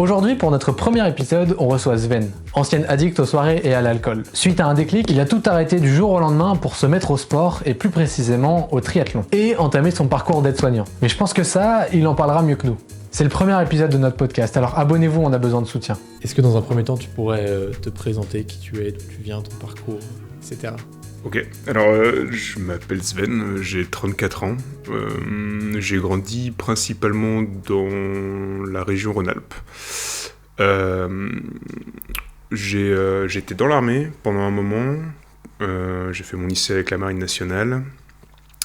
Aujourd'hui, pour notre premier épisode, on reçoit Sven, ancienne addict aux soirées et à l'alcool. Suite à un déclic, il a tout arrêté du jour au lendemain pour se mettre au sport et plus précisément au triathlon. Et entamer son parcours d'aide-soignant. Mais je pense que ça, il en parlera mieux que nous. C'est le premier épisode de notre podcast, alors abonnez-vous, on a besoin de soutien. Est-ce que dans un premier temps, tu pourrais te présenter qui tu es, d'où tu viens, ton parcours, etc. Ok, alors je m'appelle Sven, j'ai 34 ans. J'ai grandi principalement dans la région Rhône-Alpes. J'étais dans l'armée pendant un moment. J'ai fait mon lycée avec la Marine nationale.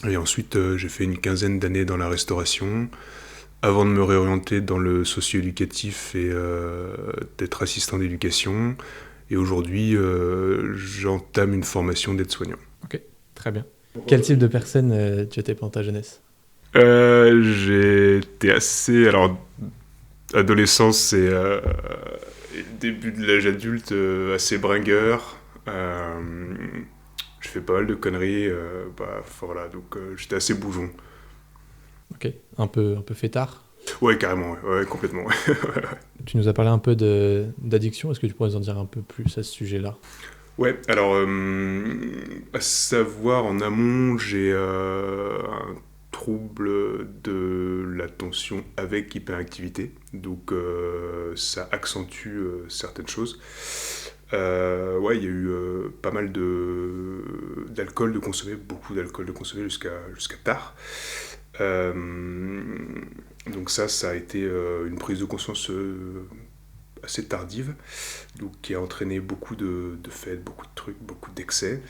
Et ensuite, j'ai fait une quinzaine d'années dans la restauration, avant de me réorienter dans le socio-éducatif et d'être assistant d'éducation. Et aujourd'hui, j'entame une formation d'aide-soignant. Ok, très bien. Quel type de personne tu étais pendant ta jeunesse ? J'étais assez... Alors, adolescence et début de l'âge adulte, assez bringueur. Je fais pas mal de conneries. Voilà, donc j'étais assez bougeon. Ok, un peu fêtard ? Ouais, carrément, ouais, complètement. Ouais. Tu nous as parlé un peu d'addiction, est-ce que tu pourrais nous en dire un peu plus à ce sujet-là ? Ouais, alors, à savoir, en amont, j'ai un trouble de l'attention avec hyperactivité, donc ça accentue certaines choses. Ouais, il y a eu pas mal d'alcool de consommer, beaucoup d'alcool de consommer jusqu'à tard. Donc ça a été une prise de conscience assez tardive, donc qui a entraîné beaucoup de fêtes, beaucoup de trucs, beaucoup d'excès.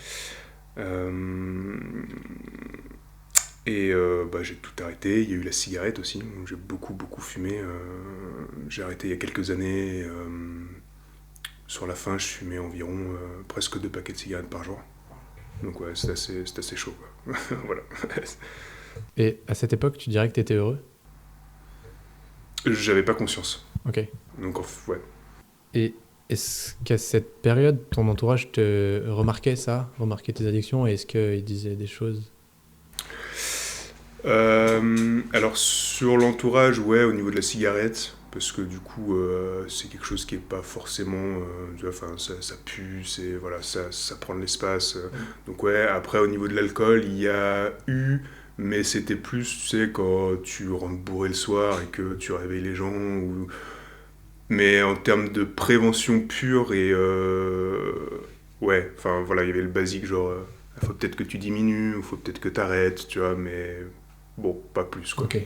J'ai tout arrêté. Il y a eu la cigarette aussi, donc j'ai beaucoup fumé. J'ai arrêté il y a quelques années. Sur la fin, je fumais environ presque 2 paquets de cigarettes par jour. Donc ouais, c'est assez chaud, quoi. Voilà. Et à cette époque, tu dirais que tu étais heureux ? J'avais pas conscience. Ok. Donc ouais. Et est-ce qu'à cette période, ton entourage te remarquait tes addictions, et est-ce qu'il disait des choses ? Alors sur l'entourage, ouais, au niveau de la cigarette, parce que du coup c'est quelque chose qui est pas forcément, ça pue, voilà, ça prend de l'espace. Donc ouais, après au niveau de l'alcool, il y a eu, mais c'était plus, tu sais, quand tu rentres bourré le soir et que tu réveilles les gens, mais en termes de prévention pure et ouais, enfin voilà, il y avait le basique, genre faut peut-être que tu diminues, ou faut peut-être que t'arrêtes, tu vois, mais bon, pas plus, quoi. Ok.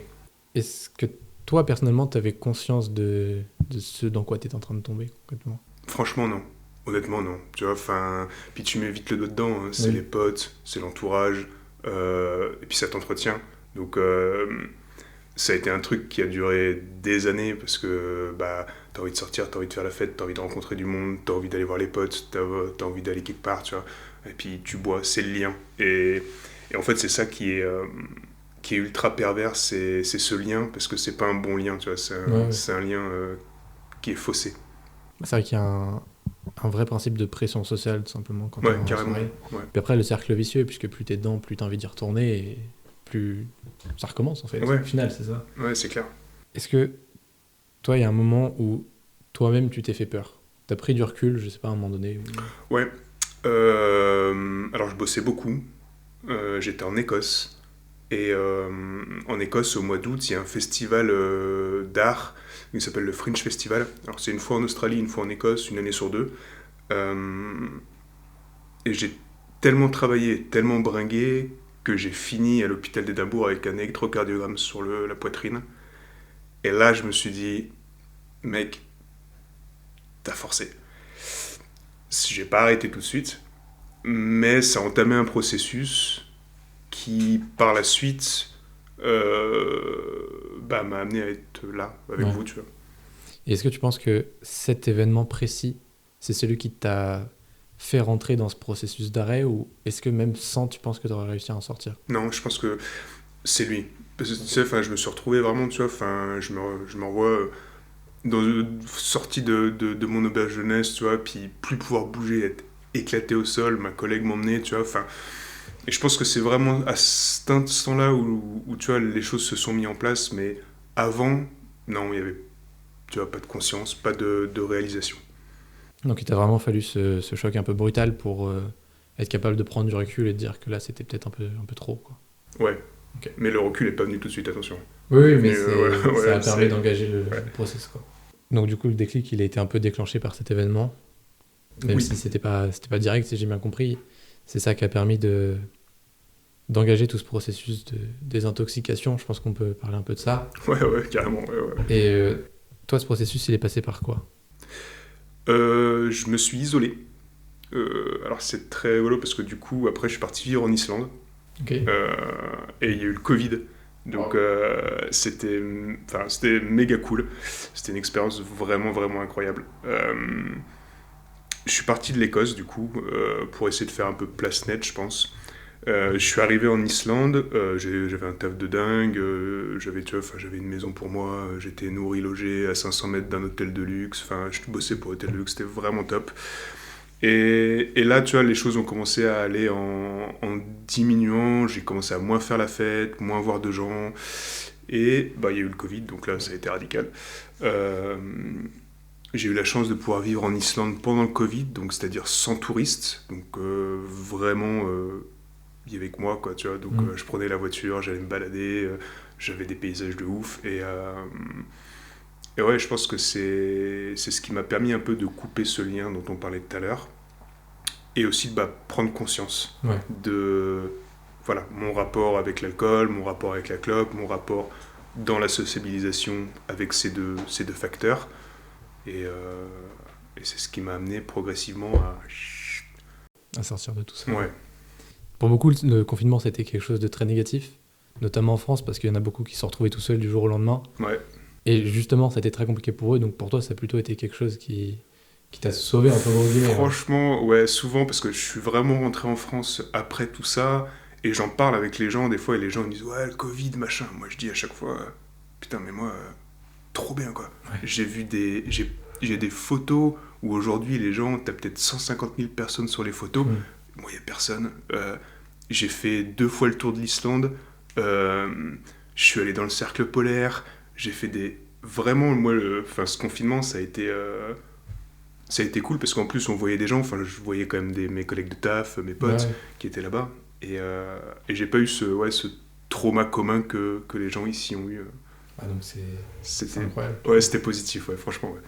Est-ce que toi, personnellement, tu avais conscience de ce dans quoi tu étais en train de tomber, concrètement ? Franchement, non. Honnêtement, non. Tu vois, enfin... Puis tu mets vite le doigt dedans, hein. C'est Oui. les potes, c'est l'entourage, et puis ça t'entretient. Donc, ça a été un truc qui a duré des années, parce que t'as envie de sortir, t'as envie de faire la fête, t'as envie de rencontrer du monde, t'as envie d'aller voir les potes, t'as envie d'aller quelque part, tu vois. Et puis tu bois, c'est le lien. Et en fait, c'est ça qui est ultra pervers, c'est ce lien, parce que c'est pas un bon lien, tu vois. C'est un lien qui est faussé. C'est vrai qu'il y a un vrai principe de pression sociale, tout simplement, quand Ouais, t'es en carrément. soirée. Ouais. Puis après, le cercle vicieux, puisque plus t'es dedans, plus t'as envie d'y retourner, et plus ça recommence, en fait. Ouais. Au final, c'est ça. Ouais, c'est clair. Est-ce que, toi, il y a un moment où toi-même, tu t'es fait peur ? T'as pris du recul, je sais pas, à un moment donné Ouais. Alors, je bossais beaucoup. J'étais en Écosse. Et en Écosse, au mois d'août, il y a un festival d'art qui s'appelle le Fringe Festival. Alors, c'est une fois en Australie, une fois en Écosse, une année sur 2. Et j'ai tellement travaillé, tellement bringué, que j'ai fini à l'hôpital d'Édimbourg avec un électrocardiogramme sur la poitrine. Et là, je me suis dit, mec, t'as forcé. J'ai pas arrêté tout de suite, mais ça a entamé un processus qui, par la suite, m'a amené à être là, avec vous, tu vois. Et est-ce que tu penses que cet événement précis, c'est celui qui t'a fait rentrer dans ce processus d'arrêt, ou est-ce que même sans, tu penses que tu aurais réussi à en sortir ? Non, je pense que c'est lui. Parce que, tu sais, je me suis retrouvé vraiment, tu vois, je me revois sorti de mon auberge jeunesse, tu vois, puis plus pouvoir bouger, être éclaté au sol, ma collègue m'emmenait, tu vois, et je pense que c'est vraiment à cet instant-là où tu vois, les choses se sont mises en place, mais avant, non, il y avait tu vois, pas de conscience, pas de réalisation. Donc il t'a vraiment fallu ce choc un peu brutal pour être capable de prendre du recul et de dire que là c'était peut-être un peu trop, quoi. Ouais. Ok. Mais le recul n'est pas venu tout de suite, attention. Oui, mais Mais, voilà, ça ouais, a permis c'est- d'engager le ouais. process, quoi. Donc du coup le déclic il a été un peu déclenché par cet événement, même Oui. si c'était pas direct, si j'ai bien compris. C'est ça qui a permis d'engager tout ce processus de désintoxication. Je pense qu'on peut parler un peu de ça. Ouais, carrément. Ouais. Et toi, ce processus, il est passé par quoi? Je me suis isolé. Alors c'est très rigolo parce que du coup, après, je suis parti vivre en Islande. Ok. Et il y a eu le Covid. Donc c'était méga cool. C'était une expérience vraiment, vraiment incroyable. Je suis parti de l'Écosse, du coup, pour essayer de faire un peu place nette, je pense. Je suis arrivé en Islande, j'avais un taf de dingue, j'avais une maison pour moi, j'étais nourri, logé à 500 mètres d'un hôtel de luxe, je bossais pour hôtel de luxe, c'était vraiment top. Et là, tu vois, les choses ont commencé à aller en diminuant, j'ai commencé à moins faire la fête, moins voir de gens, et il y a eu le Covid, donc là, ça a été radical. Euh, j'ai eu la chance de pouvoir vivre en Islande pendant le Covid, donc c'est-à-dire sans touristes, donc vraiment il y avait que moi, quoi, tu vois. Donc je prenais la voiture, j'allais me balader, j'avais des paysages de ouf. Et ouais, je pense que c'est ce qui m'a permis un peu de couper ce lien dont on parlait tout à l'heure. Et aussi de prendre conscience Ouais. de voilà, mon rapport avec l'alcool, mon rapport avec la clope, mon rapport dans la sociabilisation avec ces deux facteurs. Et c'est ce qui m'a amené progressivement À sortir de tout ça. Ouais. Pour beaucoup, le confinement, c'était quelque chose de très négatif, notamment en France, parce qu'il y en a beaucoup qui se sont retrouvés tout seuls du jour au lendemain. Ouais. Et justement, ça a été très compliqué pour eux, donc pour toi, ça a plutôt été quelque chose qui t'a sauvé, entre gros guillemets. Franchement, ouais, souvent, parce que je suis vraiment rentré en France après tout ça, et j'en parle avec les gens, des fois, et les gens me disent, ouais, le Covid, machin. Moi, je dis à chaque fois, putain, mais moi, trop bien, quoi. Ouais. J'ai des photos où aujourd'hui, les gens, t'as peut-être 150 000 personnes sur les photos. Moi, il n'y a personne. J'ai fait 2 fois le tour de l'Islande. Je suis allé dans le cercle polaire. J'ai fait des... Vraiment, moi, ce confinement, ça a été cool parce qu'en plus, on voyait des gens. Je voyais quand même mes collègues de taf, mes potes qui étaient là-bas. Et j'ai pas eu ce trauma commun que les gens ici ont eu. Ah, donc c'est incroyable. Ouais, c'était positif, ouais, franchement, ouais.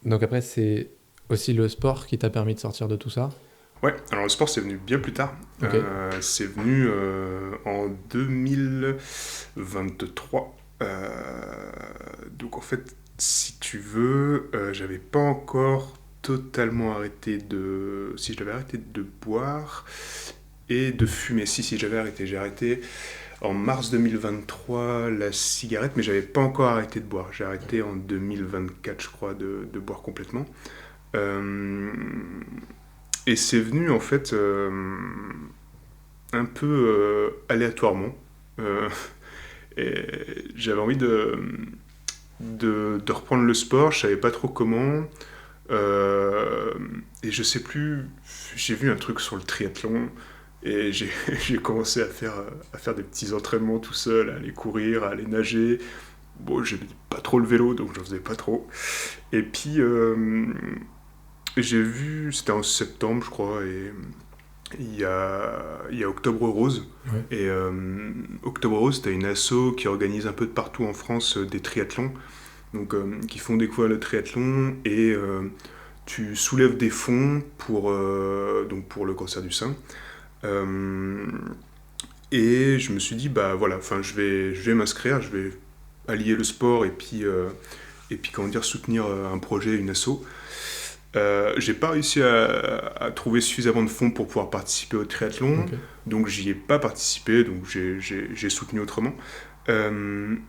Donc après, c'est aussi le sport qui t'a permis de sortir de tout ça. Ouais, alors le sport c'est venu bien plus tard. Ok. C'est venu en 2023. Donc en fait, si tu veux, j'avais pas encore totalement arrêté de... Si j'avais arrêté de boire et de fumer. Si j'avais arrêté. J'ai arrêté en mars 2023 la cigarette, mais j'avais pas encore arrêté de boire. J'ai arrêté en 2024, je crois, de boire complètement. Et c'est venu en fait un peu aléatoirement. Et j'avais envie de reprendre le sport, je savais pas trop comment. Et je sais plus, j'ai vu un truc sur le triathlon et j'ai commencé à faire des petits entraînements tout seul, à aller courir, à aller nager. Bon, j'aimais pas trop le vélo, donc j'en faisais pas trop. Et puis j'ai vu, c'était en septembre je crois, et il y a Octobre Rose. Ouais. Et Octobre Rose, t'as une asso qui organise un peu de partout en France des triathlons, donc qui font découvrir le triathlon, et tu soulèves des fonds pour le cancer du sein. Et je me suis dit, je vais m'inscrire, je vais allier le sport et puis comment dire, soutenir un projet, une asso. J'ai pas réussi à trouver suffisamment de fonds pour pouvoir participer au triathlon, donc j'y ai pas participé, donc j'ai soutenu autrement.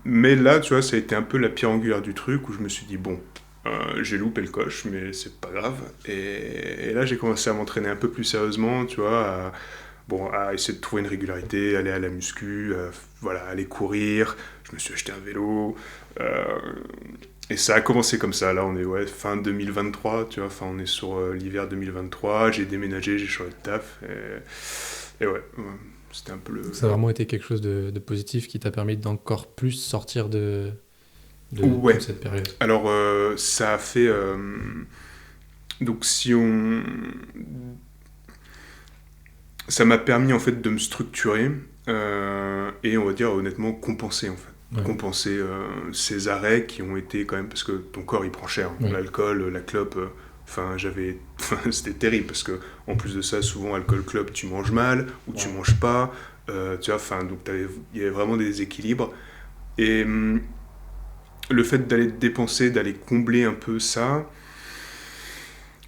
Mais là, tu vois, ça a été un peu la pierre angulaire du truc où je me suis dit, bon, j'ai loupé le coche, mais c'est pas grave. Et là, j'ai commencé à m'entraîner un peu plus sérieusement, tu vois, à essayer de trouver une régularité, aller à la muscu, aller courir. Je me suis acheté un vélo. Et ça a commencé comme ça. Là, on est fin 2023, tu vois, on est sur l'hiver 2023. J'ai déménagé, j'ai changé de taf. Et ouais, c'était un peu le... Ça a vraiment été quelque chose de positif qui t'a permis d'encore plus sortir de de Ouais. toute cette période? Alors, ça a fait... donc, si on... Ça m'a permis, en fait, de me structurer et, on va dire, honnêtement, compenser, en fait. Ouais. Compenser ces arrêts qui ont été quand même... Parce que ton corps, il prend cher. Ouais. L'alcool, la clope... c'était terrible parce que en plus de ça, souvent alcool clope, tu manges mal ou tu manges pas, tu vois. Donc il y avait vraiment des déséquilibres et le fait d'aller dépenser, d'aller combler un peu ça,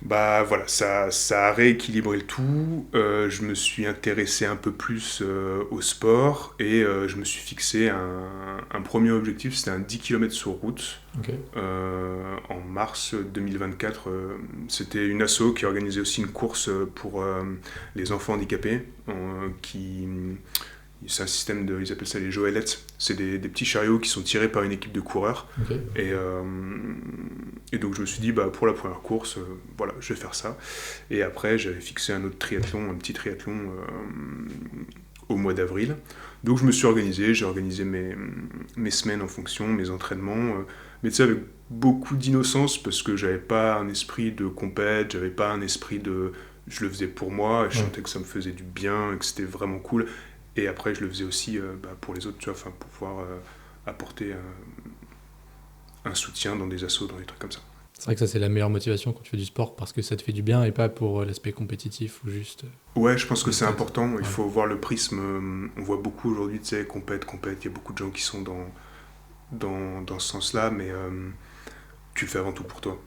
bah voilà, ça a rééquilibré le tout. Je me suis intéressé un peu plus au sport et je me suis fixé un premier objectif, c'était un 10 km sur route. Ok. En mars 2024. C'était une asso qui organisait aussi une course pour les enfants handicapés. C'est un système ils appellent ça les joëlettes. C'est des petits chariots qui sont tirés par une équipe de coureurs. Ok. Et donc je me suis dit, pour la première course, voilà, je vais faire ça. Et après, j'avais fixé un autre triathlon, un petit triathlon au mois d'avril. Donc je me suis organisé, j'ai organisé mes semaines en fonction, mes entraînements. Mais tu sais, avec beaucoup d'innocence, parce que j'avais pas un esprit de compète, j'avais pas un esprit de... Je le faisais pour moi, et je sentais que ça me faisait du bien, et que c'était vraiment cool. Et après, je le faisais aussi pour les autres, tu vois, pour pouvoir apporter un soutien dans des assos, dans des trucs comme ça. C'est vrai que ça, c'est la meilleure motivation quand tu fais du sport, parce que ça te fait du bien et pas pour l'aspect compétitif ou juste... Ouais, je pense que c'est important. Il Ouais. faut voir le prisme. On voit beaucoup aujourd'hui, tu sais, compète. Il y a beaucoup de gens qui sont dans ce sens-là, mais tu le fais avant tout pour toi.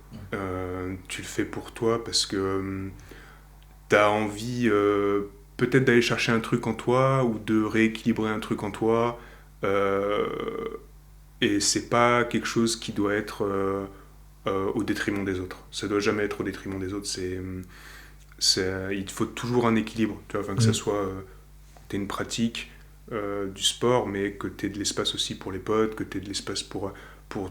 Tu le fais pour toi parce que tu as envie peut-être d'aller chercher un truc en toi ou de rééquilibrer un truc en toi. Et c'est pas quelque chose qui doit être au détriment des autres. Ça doit jamais être au détriment des autres. Il faut toujours un équilibre, tu vois, que ça soit tu aies une pratique du sport, mais que tu aies de l'espace aussi pour les potes, que tu aies de l'espace pour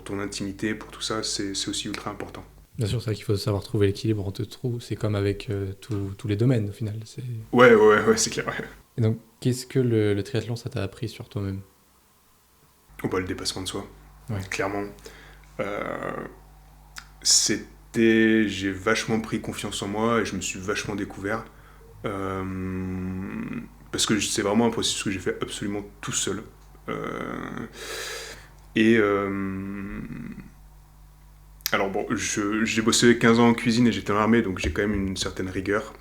ton intimité, pour tout ça, c'est aussi ultra important. Bien sûr, c'est vrai qu'il faut savoir trouver l'équilibre entre tout. C'est comme avec tous les domaines, au final. Ouais, c'est clair. Ouais. Et donc, qu'est-ce que le triathlon, ça t'a appris sur toi-même? Le dépassement de soi, clairement. J'ai vachement pris confiance en moi et je me suis vachement découvert. Parce que c'est vraiment un processus que j'ai fait absolument tout seul. Alors bon, j'ai bossé 15 ans en cuisine et j'étais dans l'armée, donc j'ai quand même une certaine rigueur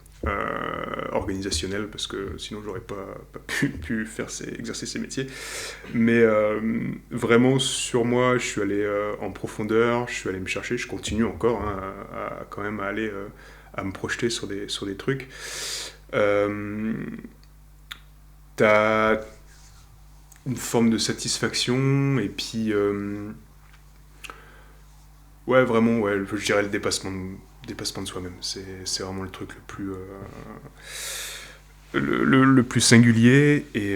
organisationnelle, parce que sinon j'aurais pas pu exercer ces métiers. Mais vraiment, sur moi, je suis allé en profondeur, je suis allé me chercher, je continue encore à quand même aller à me projeter sur des trucs. T'as une forme de satisfaction, et puis vraiment, je dirais le dépassement de soi-même. C'est vraiment le truc le plus le plus singulier, et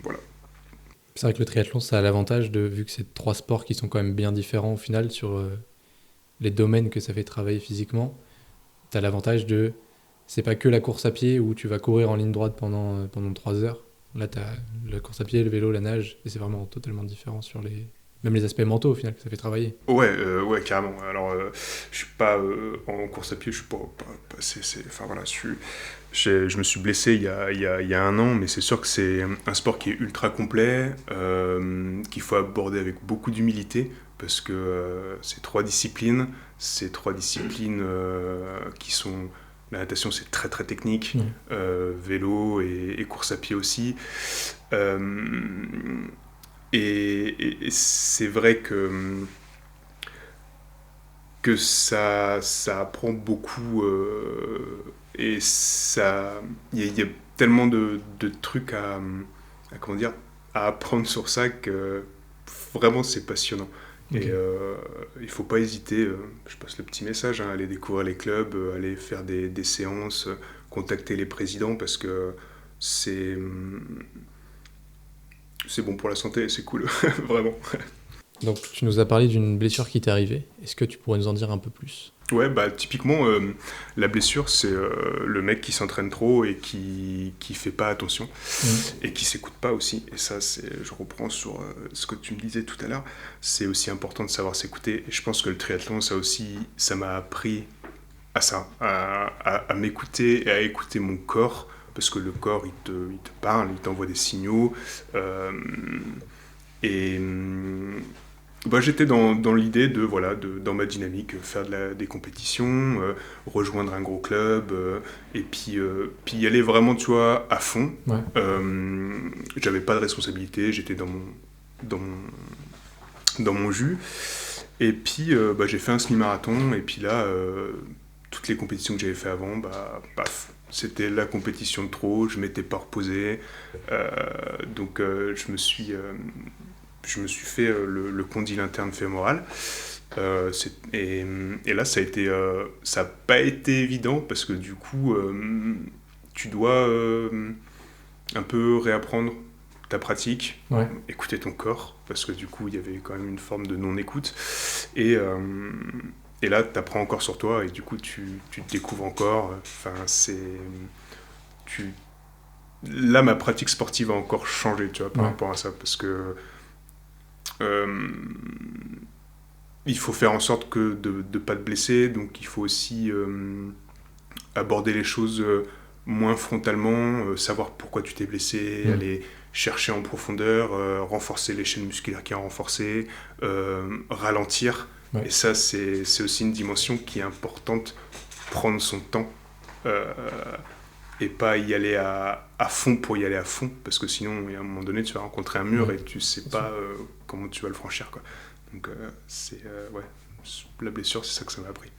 voilà. C'est vrai que le triathlon, ça a l'avantage vu que c'est 3 sports qui sont quand même bien différents au final sur les domaines que ça fait travailler physiquement. T'as l'avantage c'est pas que la course à pied où tu vas courir en ligne droite pendant 3 heures. Là, t'as la course à pied, le vélo, la nage, et c'est vraiment totalement différent sur même les aspects mentaux au final que ça fait travailler. Ouais, carrément. Alors, je suis pas en course à pied, je suis pas enfin voilà, je me suis blessé il y a 1 an, mais c'est sûr que c'est un sport qui est ultra complet, qu'il faut aborder avec beaucoup d'humilité, parce que c'est 3 disciplines, qui sont... La natation, c'est très très technique, vélo et course à pied aussi. Et c'est vrai que ça apprend beaucoup, et il y a tellement de trucs à apprendre sur ça, que vraiment c'est passionnant. Okay. Et il faut pas hésiter, je passe le petit message, à aller découvrir les clubs, aller faire des séances, contacter les présidents, parce que c'est bon pour la santé, c'est cool, vraiment. Donc tu nous as parlé d'une blessure qui t'est arrivée, est-ce que tu pourrais nous en dire un peu plus ? Ouais, bah typiquement, la blessure, c'est le mec qui s'entraîne trop et qui fait pas attention et qui s'écoute pas aussi. Et ça, je reprends sur ce que tu me disais tout à l'heure, c'est aussi important de savoir s'écouter. Et je pense que le triathlon, ça m'a appris à ça, à m'écouter et à écouter mon corps, parce que le corps, il te parle, il t'envoie des signaux. Et bah, j'étais dans l'idée dans ma dynamique, faire des compétitions, rejoindre un gros club, et puis y aller vraiment, tu vois, à fond. Ouais. J'avais pas de responsabilité, j'étais dans mon jus. Et puis bah, j'ai fait un semi-marathon, et puis là, toutes les compétitions que j'avais fait avant, bah, paf, c'était la compétition de trop, je m'étais pas reposé. Donc je me suis fait le condyle interne fémoral. Et là, ça n'a pas été évident parce que du coup, tu dois un peu réapprendre ta pratique, Ouais. écouter ton corps, parce que du coup, il y avait quand même une forme de non-écoute. Et là, tu apprends encore sur toi et du coup, tu te découvres encore. Enfin, là, ma pratique sportive a encore changé, tu vois, par rapport à ça, parce que il faut faire en sorte de ne pas te blesser, donc il faut aussi aborder les choses moins frontalement, savoir pourquoi tu t'es blessé, aller chercher en profondeur, renforcer les chaînes musculaires qui ont renforcé, ralentir. Ouais. Et ça, c'est aussi une dimension qui est importante, prendre son temps. Et pas y aller à fond pour y aller à fond, parce que sinon, à un moment donné, tu vas rencontrer un mur et tu sais pas comment tu vas le franchir, quoi. Donc, la blessure, c'est ça que ça m'a appris.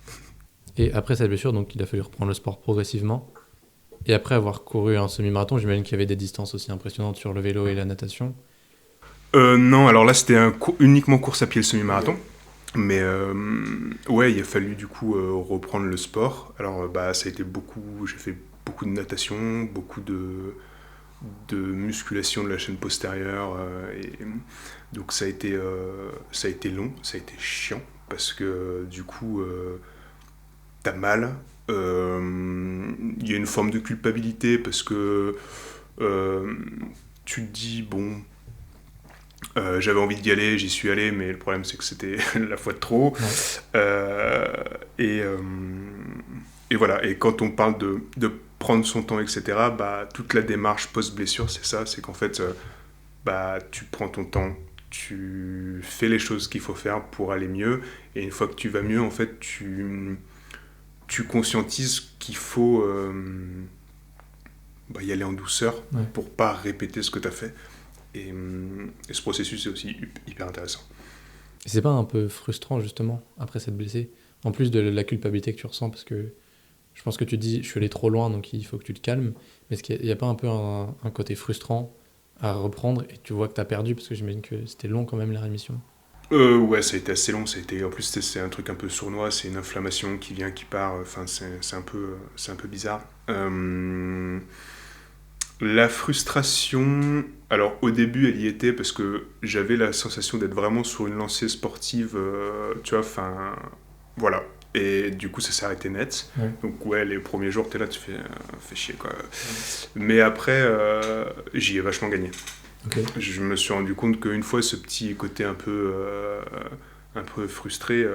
Et après cette blessure, donc, il a fallu reprendre le sport progressivement. Et après avoir couru un semi-marathon, j'imagine qu'il y avait des distances aussi impressionnantes sur le vélo et la natation. Non, alors là, c'était uniquement course à pied, le semi-marathon. Mais ouais, il a fallu du coup reprendre le sport. Alors, ça a été j'ai fait beaucoup de natation, beaucoup de musculation de la chaîne postérieure. Et donc ça a été long, ça a été chiant, parce que du coup, t'as mal. Il y a une forme de culpabilité, parce que tu te dis, bon, j'avais envie d'y aller, j'y suis allé, mais le problème c'est que c'était la fois de trop. Et voilà, et quand on parle de prendre son temps, etc., toute la démarche post-blessure, c'est ça, c'est qu'en fait, tu prends ton temps, tu fais les choses qu'il faut faire pour aller mieux, et une fois que tu vas mieux, en fait, tu conscientises qu'il faut y aller en douceur pour pas répéter ce que tu as fait. Et ce processus est aussi hyper intéressant. Et c'est pas un peu frustrant, justement, après s'être blessé, en plus de la culpabilité que tu ressens, parce que je pense que tu te dis, je suis allé trop loin, donc il faut que tu te calmes, mais est-ce qu'il n'y a pas un peu un côté frustrant à reprendre, et tu vois que tu as perdu, parce que j'imagine que c'était long quand même, la rémission? Ouais, ça a été assez long, en plus c'est un truc un peu sournois, c'est une inflammation qui vient, qui part, enfin c'est un peu bizarre. La frustration, alors au début elle y était parce que j'avais la sensation d'être vraiment sur une lancée sportive, tu vois, enfin voilà. Et du coup ça s'est arrêté net. Ouais. Donc ouais, les premiers jours t'es là, tu fais chier quoi. Ouais. Mais après j'y ai vachement gagné. Okay. Je me suis rendu compte qu'une fois ce petit côté un peu frustré,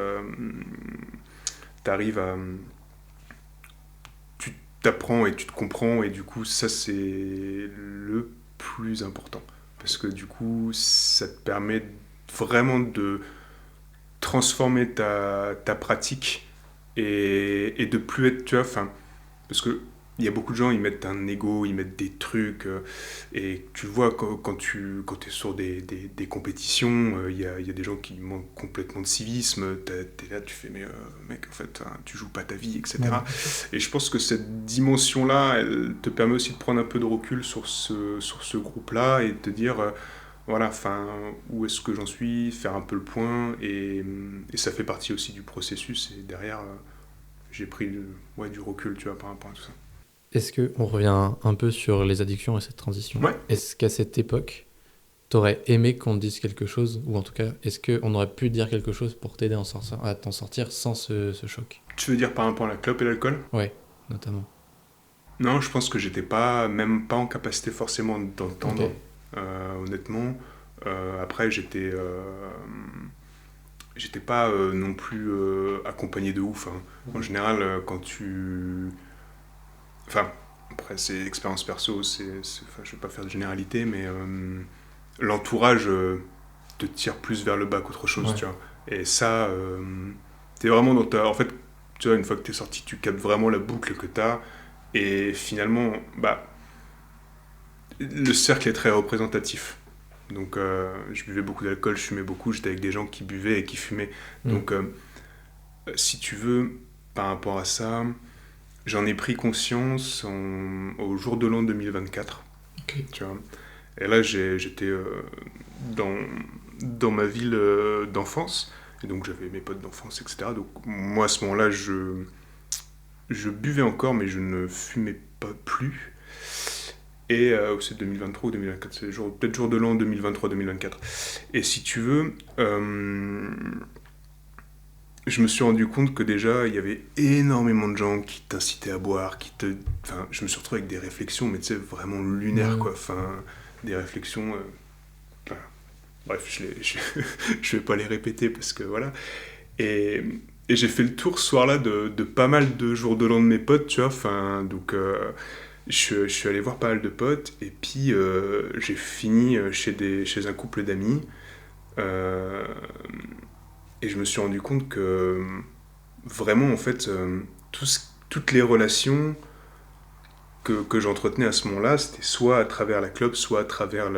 t'arrives à... t'apprends et tu te comprends, et du coup ça c'est le plus important, parce que du coup ça te permet vraiment de transformer ta pratique et de plus être, tu vois, enfin, parce que il y a beaucoup de gens, ils mettent un ego, ils mettent des trucs, et tu vois quand tu es sur des compétitions, il y a des gens qui manquent complètement de civisme, t'es là, tu fais, mais mec, en fait, tu joues pas ta vie, etc. Ouais. Et je pense que cette dimension-là, elle te permet aussi de prendre un peu de recul sur ce groupe-là, et de te dire, voilà, enfin, où est-ce que j'en suis, faire un peu le point, et ça fait partie aussi du processus, et derrière, j'ai pris du recul, tu vois, par rapport à tout ça. Est-ce qu'on revient un peu sur les addictions et cette transition ? Ouais. Est-ce qu'à cette époque, t'aurais aimé qu'on te dise quelque chose, ou en tout cas, est-ce qu'on aurait pu dire quelque chose pour t'aider à t'en sortir sans ce choc? Tu veux dire par rapport à la clope et l'alcool? Ouais, notamment. Non, je pense que j'étais même pas en capacité forcément d'entendre, Ok. honnêtement. Après, j'étais pas non plus accompagné de ouf, hein. En général, quand tu... Enfin, après, c'est expérience perso, enfin, je vais pas faire de généralité, mais l'entourage te tire plus vers le bas qu'autre chose, Ouais. tu vois. Et ça, t'es vraiment dans ta... En fait, tu vois, une fois que t'es sorti, tu captes vraiment la boucle que t'as. Et finalement, bah, le cercle est très représentatif. Donc, je buvais beaucoup d'alcool, je fumais beaucoup, j'étais avec des gens qui buvaient et qui fumaient. Donc, si tu veux, par rapport à ça, j'en ai pris conscience au jour de l'an 2024. Ok. Tu vois. Et là, j'étais dans ma ville d'enfance. Et donc, j'avais mes potes d'enfance, etc. Donc, moi, à ce moment-là, je buvais encore, mais je ne fumais pas plus. Et c'est 2023 ou 2024, c'est peut-être jour de l'an 2023-2024. Et si tu veux, je me suis rendu compte que déjà, il y avait énormément de gens qui t'incitaient à boire, Enfin, je me suis retrouvé avec des réflexions, mais tu sais, vraiment lunaires, quoi. Enfin, des réflexions... Voilà. Bref, je vais pas les répéter, parce que voilà. Et j'ai fait le tour ce soir-là de pas mal de jours de l'an de mes potes, tu vois. Enfin, donc... je suis allé voir pas mal de potes et puis j'ai fini chez un couple d'amis et je me suis rendu compte que vraiment en fait toutes les relations que j'entretenais à ce moment-là, c'était soit à travers la clope, soit à travers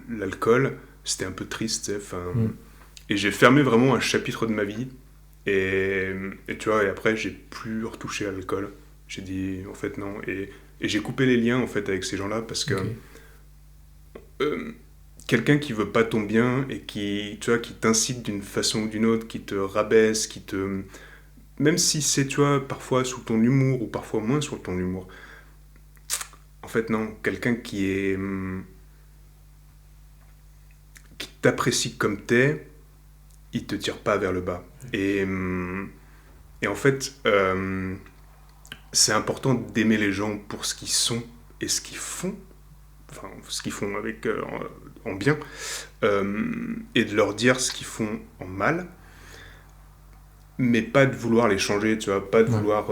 l'alcool. C'était un peu triste, et j'ai fermé vraiment un chapitre de ma vie et tu vois, et après j'ai plus retouché à l'alcool. J'ai dit en fait non, et j'ai coupé les liens en fait avec ces gens-là parce que quelqu'un qui veut pas ton bien et qui, tu vois, qui t'incite d'une façon ou d'une autre, qui te rabaisse, même si c'est, tu vois, parfois sous ton humour ou parfois moins sous ton humour. En fait non, quelqu'un qui t'apprécie comme t'es, il te tire pas vers le bas. Et en fait, c'est important d'aimer les gens pour ce qu'ils sont et ce qu'ils font, enfin ce qu'ils font avec en bien, et de leur dire ce qu'ils font en mal, mais pas de vouloir les changer, tu vois, pas de vouloir...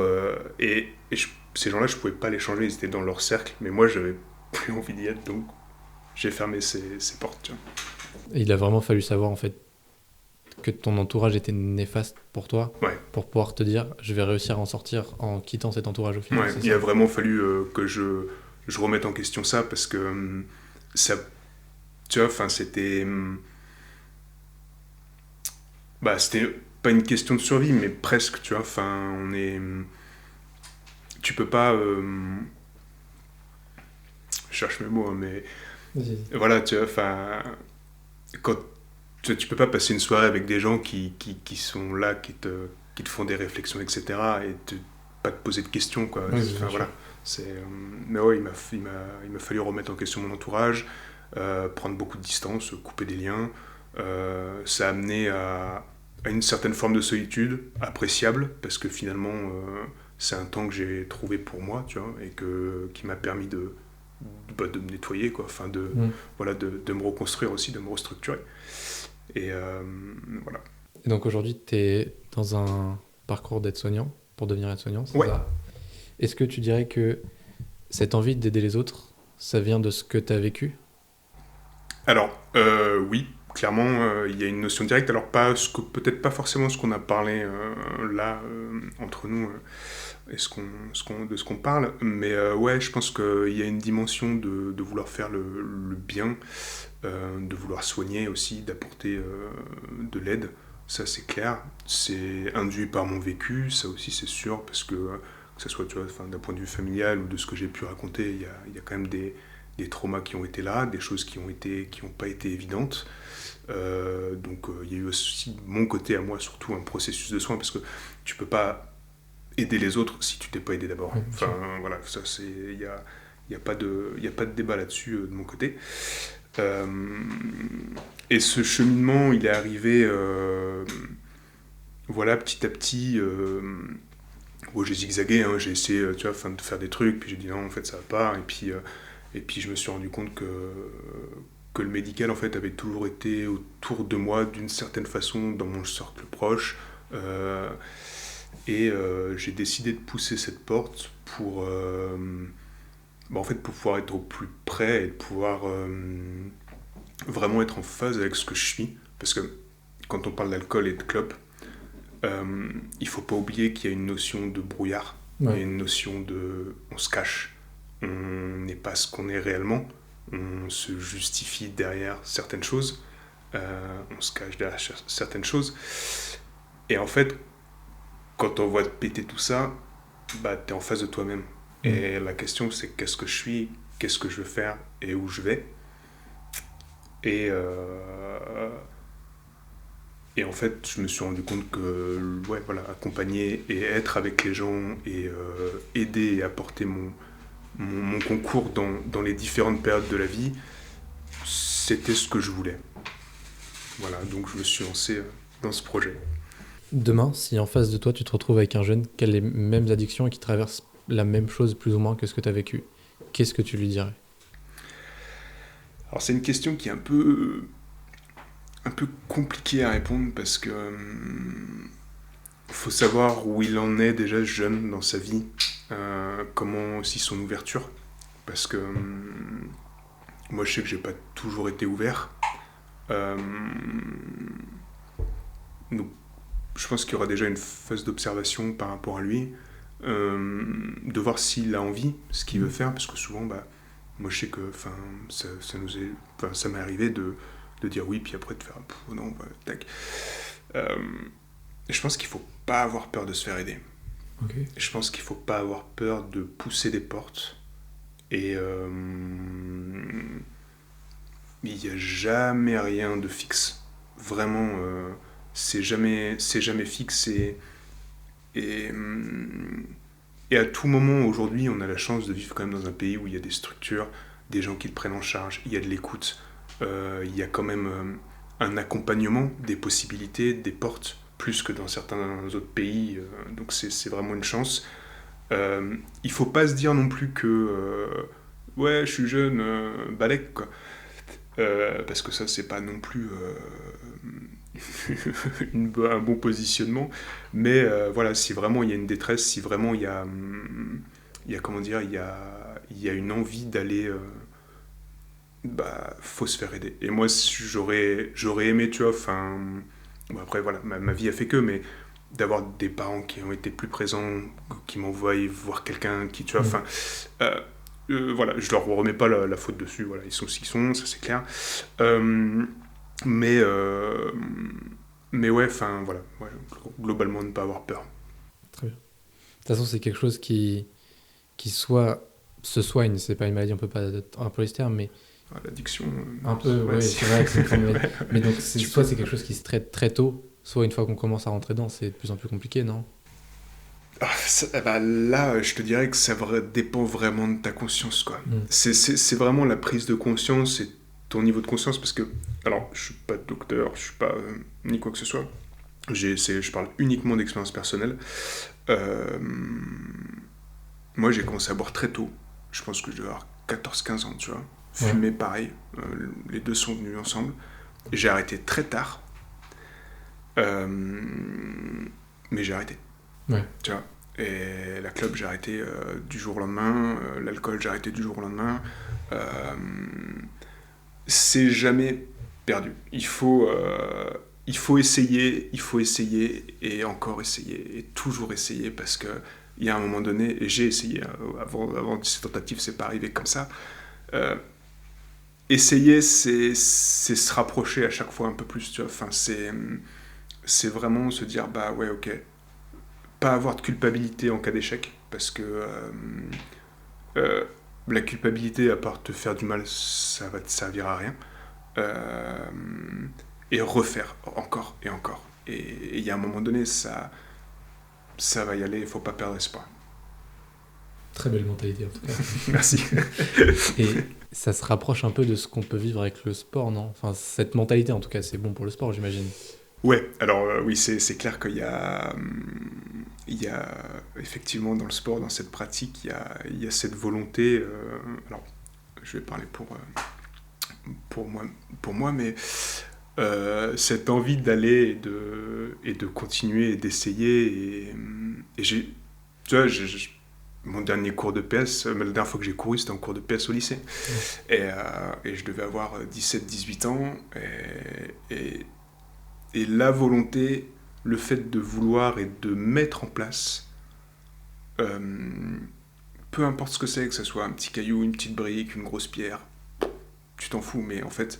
ces gens-là, je pouvais pas les changer, ils étaient dans leur cercle, mais moi, j'avais plus envie d'y être, donc j'ai fermé ces portes, tu vois. Et il a vraiment fallu savoir, en fait, que ton entourage était néfaste pour toi, pour pouvoir te dire, je vais réussir à en sortir en quittant cet entourage au final. Ouais, il a vraiment fallu que je remette en question ça, parce que ça... Tu vois, enfin, c'était pas une question de survie, mais presque, tu vois, enfin, tu peux pas... Je cherche mes mots, hein, mais... Vas-y. Voilà, tu vois, enfin... Quand tu peux pas passer une soirée avec des gens qui sont là, qui te font des réflexions, etc., et pas te poser de questions, quoi. Enfin, voilà. Mais ouais, il m'a fallu remettre en question mon entourage, prendre beaucoup de distance, couper des liens. Ça a amené à une certaine forme de solitude, appréciable, parce que finalement, c'est un temps que j'ai trouvé pour moi, tu vois, et qui m'a permis de me nettoyer, quoi, enfin voilà, de me reconstruire aussi, de me restructurer. Et voilà. Et donc aujourd'hui, tu es dans un parcours d'aide-soignant, pour devenir aide-soignant, c'est ça? Est-ce que tu dirais que cette envie d'aider les autres, ça vient de ce que tu as vécu? Alors, oui, clairement, il y a une notion directe. Alors, peut-être pas forcément ce qu'on a parlé là, entre nous, et de ce qu'on parle, mais ouais, je pense qu'il y a une dimension de vouloir faire le bien, de vouloir soigner aussi, d'apporter de l'aide. Ça, c'est clair. C'est induit par mon vécu, ça aussi, c'est sûr, parce que ce soit, tu vois, d'un point de vue familial ou de ce que j'ai pu raconter, il y a quand même des traumas qui ont été là, des choses qui ont pas été évidentes. Donc il y a eu aussi mon côté à moi, surtout un processus de soin, parce que tu peux pas aider les autres si tu t'es pas aidé d'abord. Enfin voilà, ça c'est, il y a pas de débat là-dessus de mon côté. Et ce cheminement, il est arrivé, voilà, petit à petit. Bon, j'ai zigzagué, hein, j'ai essayé, tu vois, de faire des trucs, puis j'ai dit non, en fait, ça va pas. Et puis je me suis rendu compte que le médical, en fait, avait toujours été autour de moi d'une certaine façon, dans mon cercle proche. J'ai décidé de pousser cette porte pour, en fait, pour pouvoir être au plus près et de pouvoir vraiment être en phase avec ce que je suis. Parce que quand on parle d'alcool et de clope, il faut pas oublier qu'il y a une notion de brouillard, il y a une notion de on se cache, on n'est pas ce qu'on est réellement, on se justifie derrière certaines choses, on se cache derrière certaines choses. Et en fait, quand on voit te péter tout ça, bah, t'es en face de toi-même. Et la question, c'est qu'est-ce que je suis, qu'est-ce que je veux faire et où je vais. Et en fait, je me suis rendu compte que accompagner et être avec les gens et aider et apporter mon concours dans les différentes périodes de la vie, c'était ce que je voulais. Voilà, donc je me suis lancé dans ce projet. Demain, si en face de toi, tu te retrouves avec un jeune qui a les mêmes addictions et qui traverse la même chose plus ou moins que ce que tu as vécu, qu'est-ce que tu lui dirais ? Alors c'est une question qui est un peu compliquée à répondre parce que faut savoir où il en est déjà jeune dans sa vie, comment aussi son ouverture, parce que moi je sais que j'ai pas toujours été ouvert, donc je pense qu'il y aura déjà une phase d'observation par rapport à lui, de voir s'il a envie, ce qu'il veut faire, parce que souvent moi je sais que ça m'est arrivé de dire oui, puis après de faire non, tac. Je pense qu'il faut pas avoir peur de se faire aider. Okay. Je pense qu'il faut pas avoir peur de pousser des portes. Et il n'y a jamais rien de fixe. Vraiment, c'est jamais fixe. Et à tout moment, aujourd'hui, on a la chance de vivre quand même dans un pays où il y a des structures, des gens qui le prennent en charge, il y a de l'écoute. Il y a quand même un accompagnement des possibilités, des portes, plus que dans certains autres pays. Donc c'est vraiment une chance. Il faut pas se dire non plus que ouais, je suis jeune, balèque, quoi. Parce que ça, c'est pas non plus un bon positionnement. Mais voilà, si vraiment il y a une détresse, si vraiment il y a comment dire, il y a une envie d'aller... faut se faire aider. Et moi, j'aurais aimé, tu vois, après, voilà, ma vie a fait que, mais d'avoir des parents qui ont été plus présents, qui m'envoient voir quelqu'un, qui, tu vois, voilà, je leur remets pas la faute dessus, voilà, ils sont ce qu'ils sont, ça c'est clair. Mais ouais, voilà, ouais, globalement, ne pas avoir peur. Très bien. De toute façon, c'est quelque chose qui se soigne, c'est pas une maladie, on peut pas un peu les termes, mais l'addiction. Un peu, ouais, c'est vrai que c'est une forme de... Mais donc, soit c'est quelque chose qui se traite très tôt, soit une fois qu'on commence à rentrer dedans, c'est de plus en plus compliqué, non ? Là, je te dirais que ça dépend vraiment de ta conscience, quoi. C'est vraiment la prise de conscience et ton niveau de conscience, parce que, alors, je suis pas docteur, je suis pas ni quoi que ce soit. Je parle uniquement d'expérience personnelle. Moi, j'ai commencé à boire très tôt. Je pense que je devais avoir 14-15 ans, tu vois. Fumer, pareil. Les deux sont venus ensemble. J'ai arrêté très tard. Mais j'ai arrêté. Ouais. Tu vois. Et la clope, j'ai arrêté du jour au lendemain. L'alcool, j'ai arrêté du jour au lendemain. C'est jamais perdu. Il faut essayer et encore essayer et toujours essayer, parce que il y a un moment donné, et j'ai essayé avant ces tentatives, c'est pas arrivé comme ça. Essayer, c'est se rapprocher à chaque fois un peu plus, tu vois. C'est vraiment se dire ouais, ok, pas avoir de culpabilité en cas d'échec, parce que la culpabilité, à part te faire du mal, ça va te servir à rien. Et refaire encore et encore. Et il y a un moment donné, ça va y aller, il faut pas perdre espoir. Très belle mentalité en tout cas. Merci. Et ça se rapproche un peu de ce qu'on peut vivre avec le sport, non? Enfin, cette mentalité, en tout cas, c'est bon pour le sport, j'imagine. Ouais, alors oui, c'est clair il y a effectivement dans le sport, dans cette pratique, il y a cette volonté. Alors, je vais parler pour moi, mais cette envie d'aller et de continuer et d'essayer. Et tu vois, mon dernier cours de PS, la dernière fois que j'ai couru, c'était en cours de PS au lycée. Et je devais avoir 17-18 ans. Et la volonté, le fait de vouloir et de mettre en place, peu importe ce que c'est, que ce soit un petit caillou, une petite brique, une grosse pierre, tu t'en fous, mais en fait,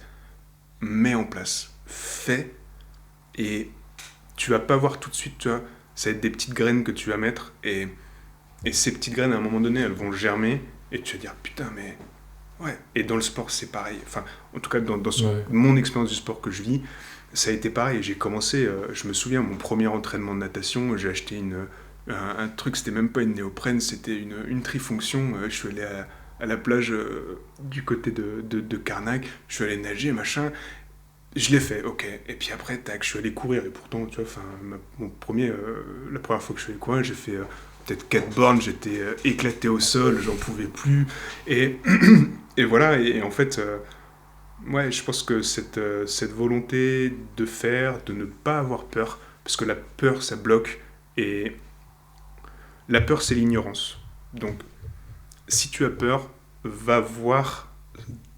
mets en place, fais, et tu vas pas voir tout de suite, tu vois, ça va être des petites graines que tu vas mettre, et ces petites graines, à un moment donné, elles vont germer, et tu vas dire, putain, mais... Ouais, et dans le sport, c'est pareil. Enfin, en tout cas, dans mon expérience du sport que je vis, ça a été pareil. J'ai commencé, je me souviens, mon premier entraînement de natation, j'ai acheté un truc, c'était même pas une néoprène, c'était une trifonction. Je suis allé à la plage du côté de Carnac, je suis allé nager, machin. Je l'ai fait, ok. Et puis après, tac, je suis allé courir. Et pourtant, tu vois, la première fois que je suis allé courir, j'ai fait peut-être 4 bornes, j'étais éclaté au sol, j'en pouvais plus. Et, et voilà, et en fait, ouais, je pense que cette volonté de faire, de ne pas avoir peur, parce que la peur, ça bloque. Et la peur, c'est l'ignorance. Donc, si tu as peur, va voir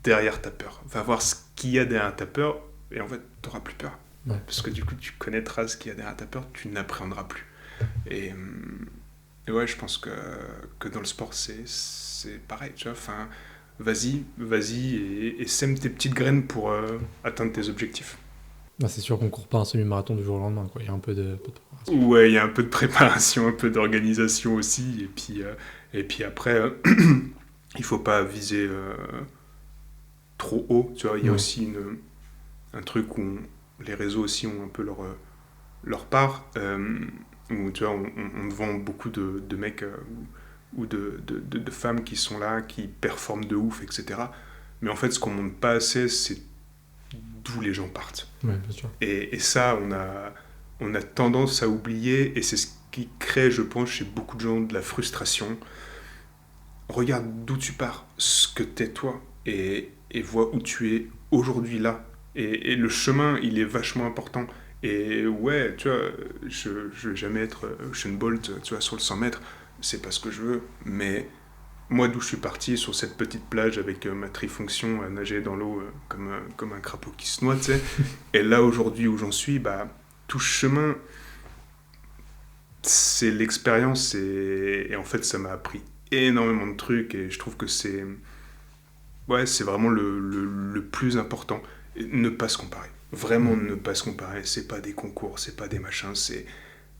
derrière ta peur. Va voir ce qu'il y a derrière ta peur. Et en fait, tu n'auras plus peur. Ouais. Parce que du coup, tu connaîtras ce qu'il y a derrière ta peur, tu n'appréhendras plus. Et ouais, je pense que dans le sport, c'est pareil, tu vois. Enfin, vas-y, et sème tes petites graines pour atteindre tes objectifs. Bah, c'est sûr qu'on court pas un semi-marathon du jour au lendemain, quoi. Il y a un peu de préparation. Ouais, il y a un peu de préparation, un peu d'organisation aussi. Et puis après, il faut pas viser trop haut, tu vois. Il y a aussi un truc où les réseaux aussi ont un peu leur part, où tu vois, on vend beaucoup de mecs ou de femmes qui sont là, qui performent de ouf, etc. Mais en fait, ce qu'on montre pas assez, c'est d'où les gens partent. Ouais, bien sûr. Et ça, on a tendance à oublier, et c'est ce qui crée, je pense, chez beaucoup de gens de la frustration. Regarde d'où tu pars, ce que t'es toi, et vois où tu es aujourd'hui là. Et le chemin, il est vachement important. Et ouais, tu vois, je vais jamais être Usain Bolt, tu vois, sur le 100 mètres, c'est pas ce que je veux, mais moi d'où je suis parti, sur cette petite plage avec ma trifonction à nager dans l'eau comme un crapaud qui se noie, tu sais, et là aujourd'hui où j'en suis, bah, tout ce chemin, c'est l'expérience, et en fait ça m'a appris énormément de trucs, et je trouve que c'est vraiment le plus important. Et ne pas se comparer. Vraiment ne pas se comparer. C'est pas des concours, c'est pas des machins. C'est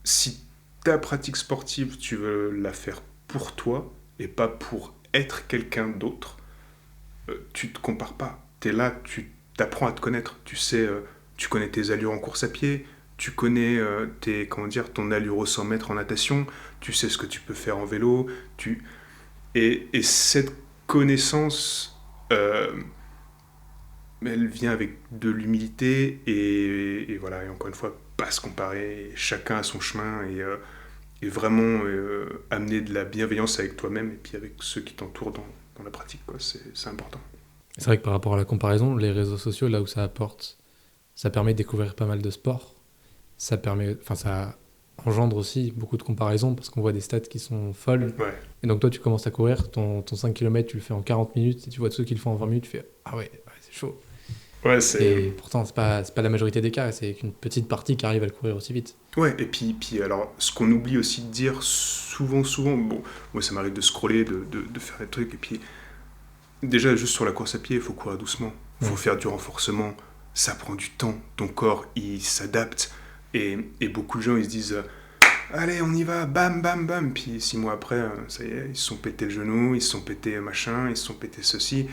si ta pratique sportive, tu veux la faire pour toi et pas pour être quelqu'un d'autre, tu te compares pas. T'es là, tu t'apprends à te connaître. Tu sais, tu connais tes allures en course à pied. Tu connais ton allure au 100 mètres en natation. Tu sais ce que tu peux faire en vélo. Et cette connaissance... elle vient avec de l'humilité et voilà, et encore une fois, pas se comparer, chacun a son chemin, et vraiment amener de la bienveillance avec toi-même et puis avec ceux qui t'entourent dans la pratique, quoi. C'est important. C'est vrai que par rapport à la comparaison, les réseaux sociaux, là où ça apporte, ça permet de découvrir pas mal de sports. Ça engendre aussi beaucoup de comparaisons parce qu'on voit des stats qui sont folles. Ouais. Et donc toi, tu commences à courir, ton 5 km, tu le fais en 40 minutes, et tu vois tous ceux qui le font en 20 minutes, tu fais « Ah ouais, c'est chaud ». Ouais, Et pourtant, c'est pas la majorité des cas, c'est qu'une petite partie qui arrive à le courir aussi vite. Ouais, et puis alors, ce qu'on oublie aussi de dire souvent, bon, moi ça m'arrive de scroller, de faire des trucs, et puis déjà, juste sur la course à pied, il faut courir doucement, il faut faire du renforcement, ça prend du temps, ton corps, il s'adapte, et beaucoup de gens, ils se disent allez, on y va, bam, bam, bam, puis 6 mois après, ça y est, ils se sont pété le genou, ils se sont pété machin, ils se sont pété ceci,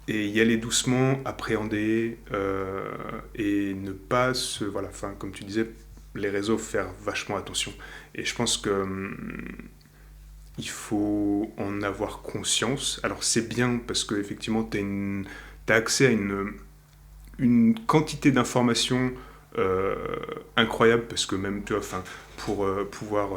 et y aller doucement, appréhender, et ne pas voilà, enfin, comme tu disais, les réseaux, faire vachement attention. Et je pense que il faut en avoir conscience. Alors c'est bien parce qu'effectivement, t'as accès à une quantité d'informations incroyable, parce que même, tu vois, pour pouvoir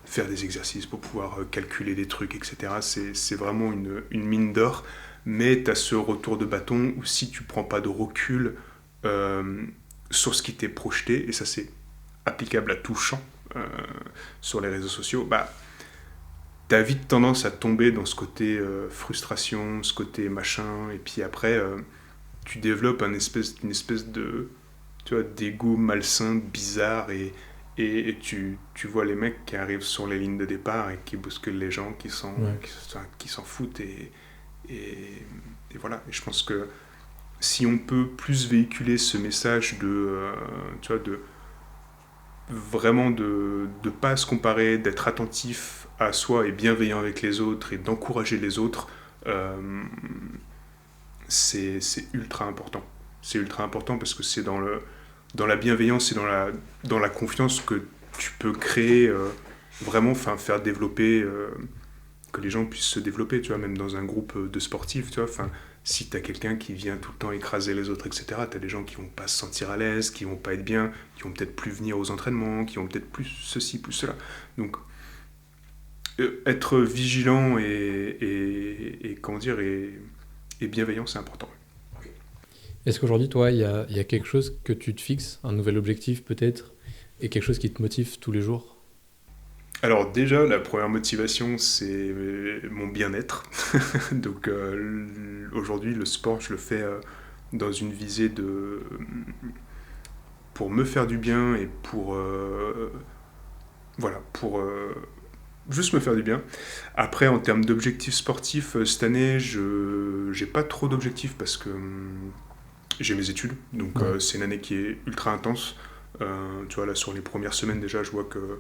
faire des exercices, pour pouvoir calculer des trucs, etc., c'est vraiment une mine d'or. Mais tu as ce retour de bâton où si tu prends pas de recul sur ce qui t'est projeté, et ça c'est applicable à tout champ sur les réseaux sociaux, bah, t'as vite tendance à tomber dans ce côté frustration, ce côté machin, et puis après tu développes une espèce de, tu vois, d'ego malsain, bizarre, et tu vois les mecs qui arrivent sur les lignes de départ et qui bousculent les gens, qui s'en foutent, et voilà. Et je pense que si on peut plus véhiculer ce message tu vois, de vraiment de pas se comparer, d'être attentif à soi et bienveillant avec les autres et d'encourager les autres, c'est ultra important. C'est ultra important parce que c'est dans la bienveillance et dans la confiance que tu peux créer vraiment, faire développer, que les gens puissent se développer, tu vois, même dans un groupe de sportifs, tu vois, si t'as quelqu'un qui vient tout le temps écraser les autres, etc., t'as des gens qui vont pas se sentir à l'aise, qui vont pas être bien, qui vont peut-être plus venir aux entraînements, qui vont peut-être plus ceci, plus cela. Donc, être vigilant et comment dire, et bienveillant, c'est important. Est-ce qu'aujourd'hui, toi, il y a quelque chose que tu te fixes, un nouvel objectif peut-être, et quelque chose qui te motive tous les jours? Alors déjà, la première motivation, c'est mon bien-être. Donc aujourd'hui, le sport, je le fais dans une visée pour me faire du bien et pour juste me faire du bien. Après, en termes d'objectifs sportifs, cette année, j'ai pas trop d'objectifs parce que j'ai mes études. Donc c'est une année qui est ultra intense. Tu vois, là, sur les premières semaines, déjà, je vois que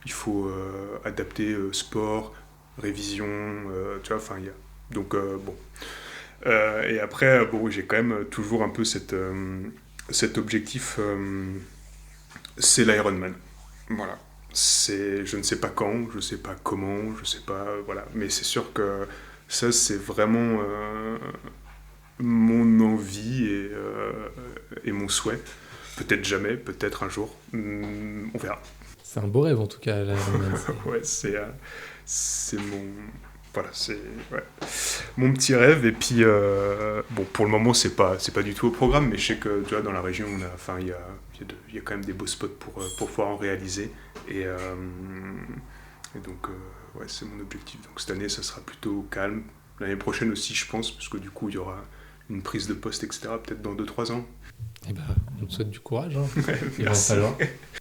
il faut adapter sport, révision, tu vois, il y a... Donc, bon. Et après, bon, j'ai quand même toujours un peu cet objectif, c'est l'Ironman. Voilà. Je ne sais pas quand, je ne sais pas comment, je ne sais pas, voilà. Mais c'est sûr que ça, c'est vraiment mon envie et mon souhait. Peut-être jamais, peut-être un jour. On verra. C'est un beau rêve en tout cas, là. Ouais, c'est mon... Voilà, c'est mon petit rêve. Et puis, bon, pour le moment, c'est pas du tout au programme, mais je sais que, tu vois, dans la région, il y a quand même des beaux spots pour pouvoir en réaliser. Et donc, ouais, c'est mon objectif. Donc, cette année, ça sera plutôt calme. L'année prochaine aussi, je pense, parce que du coup, il y aura une prise de poste, etc., peut-être dans 2-3 ans. Eh ben, on te souhaite du courage. Hein. Ouais, il va falloir.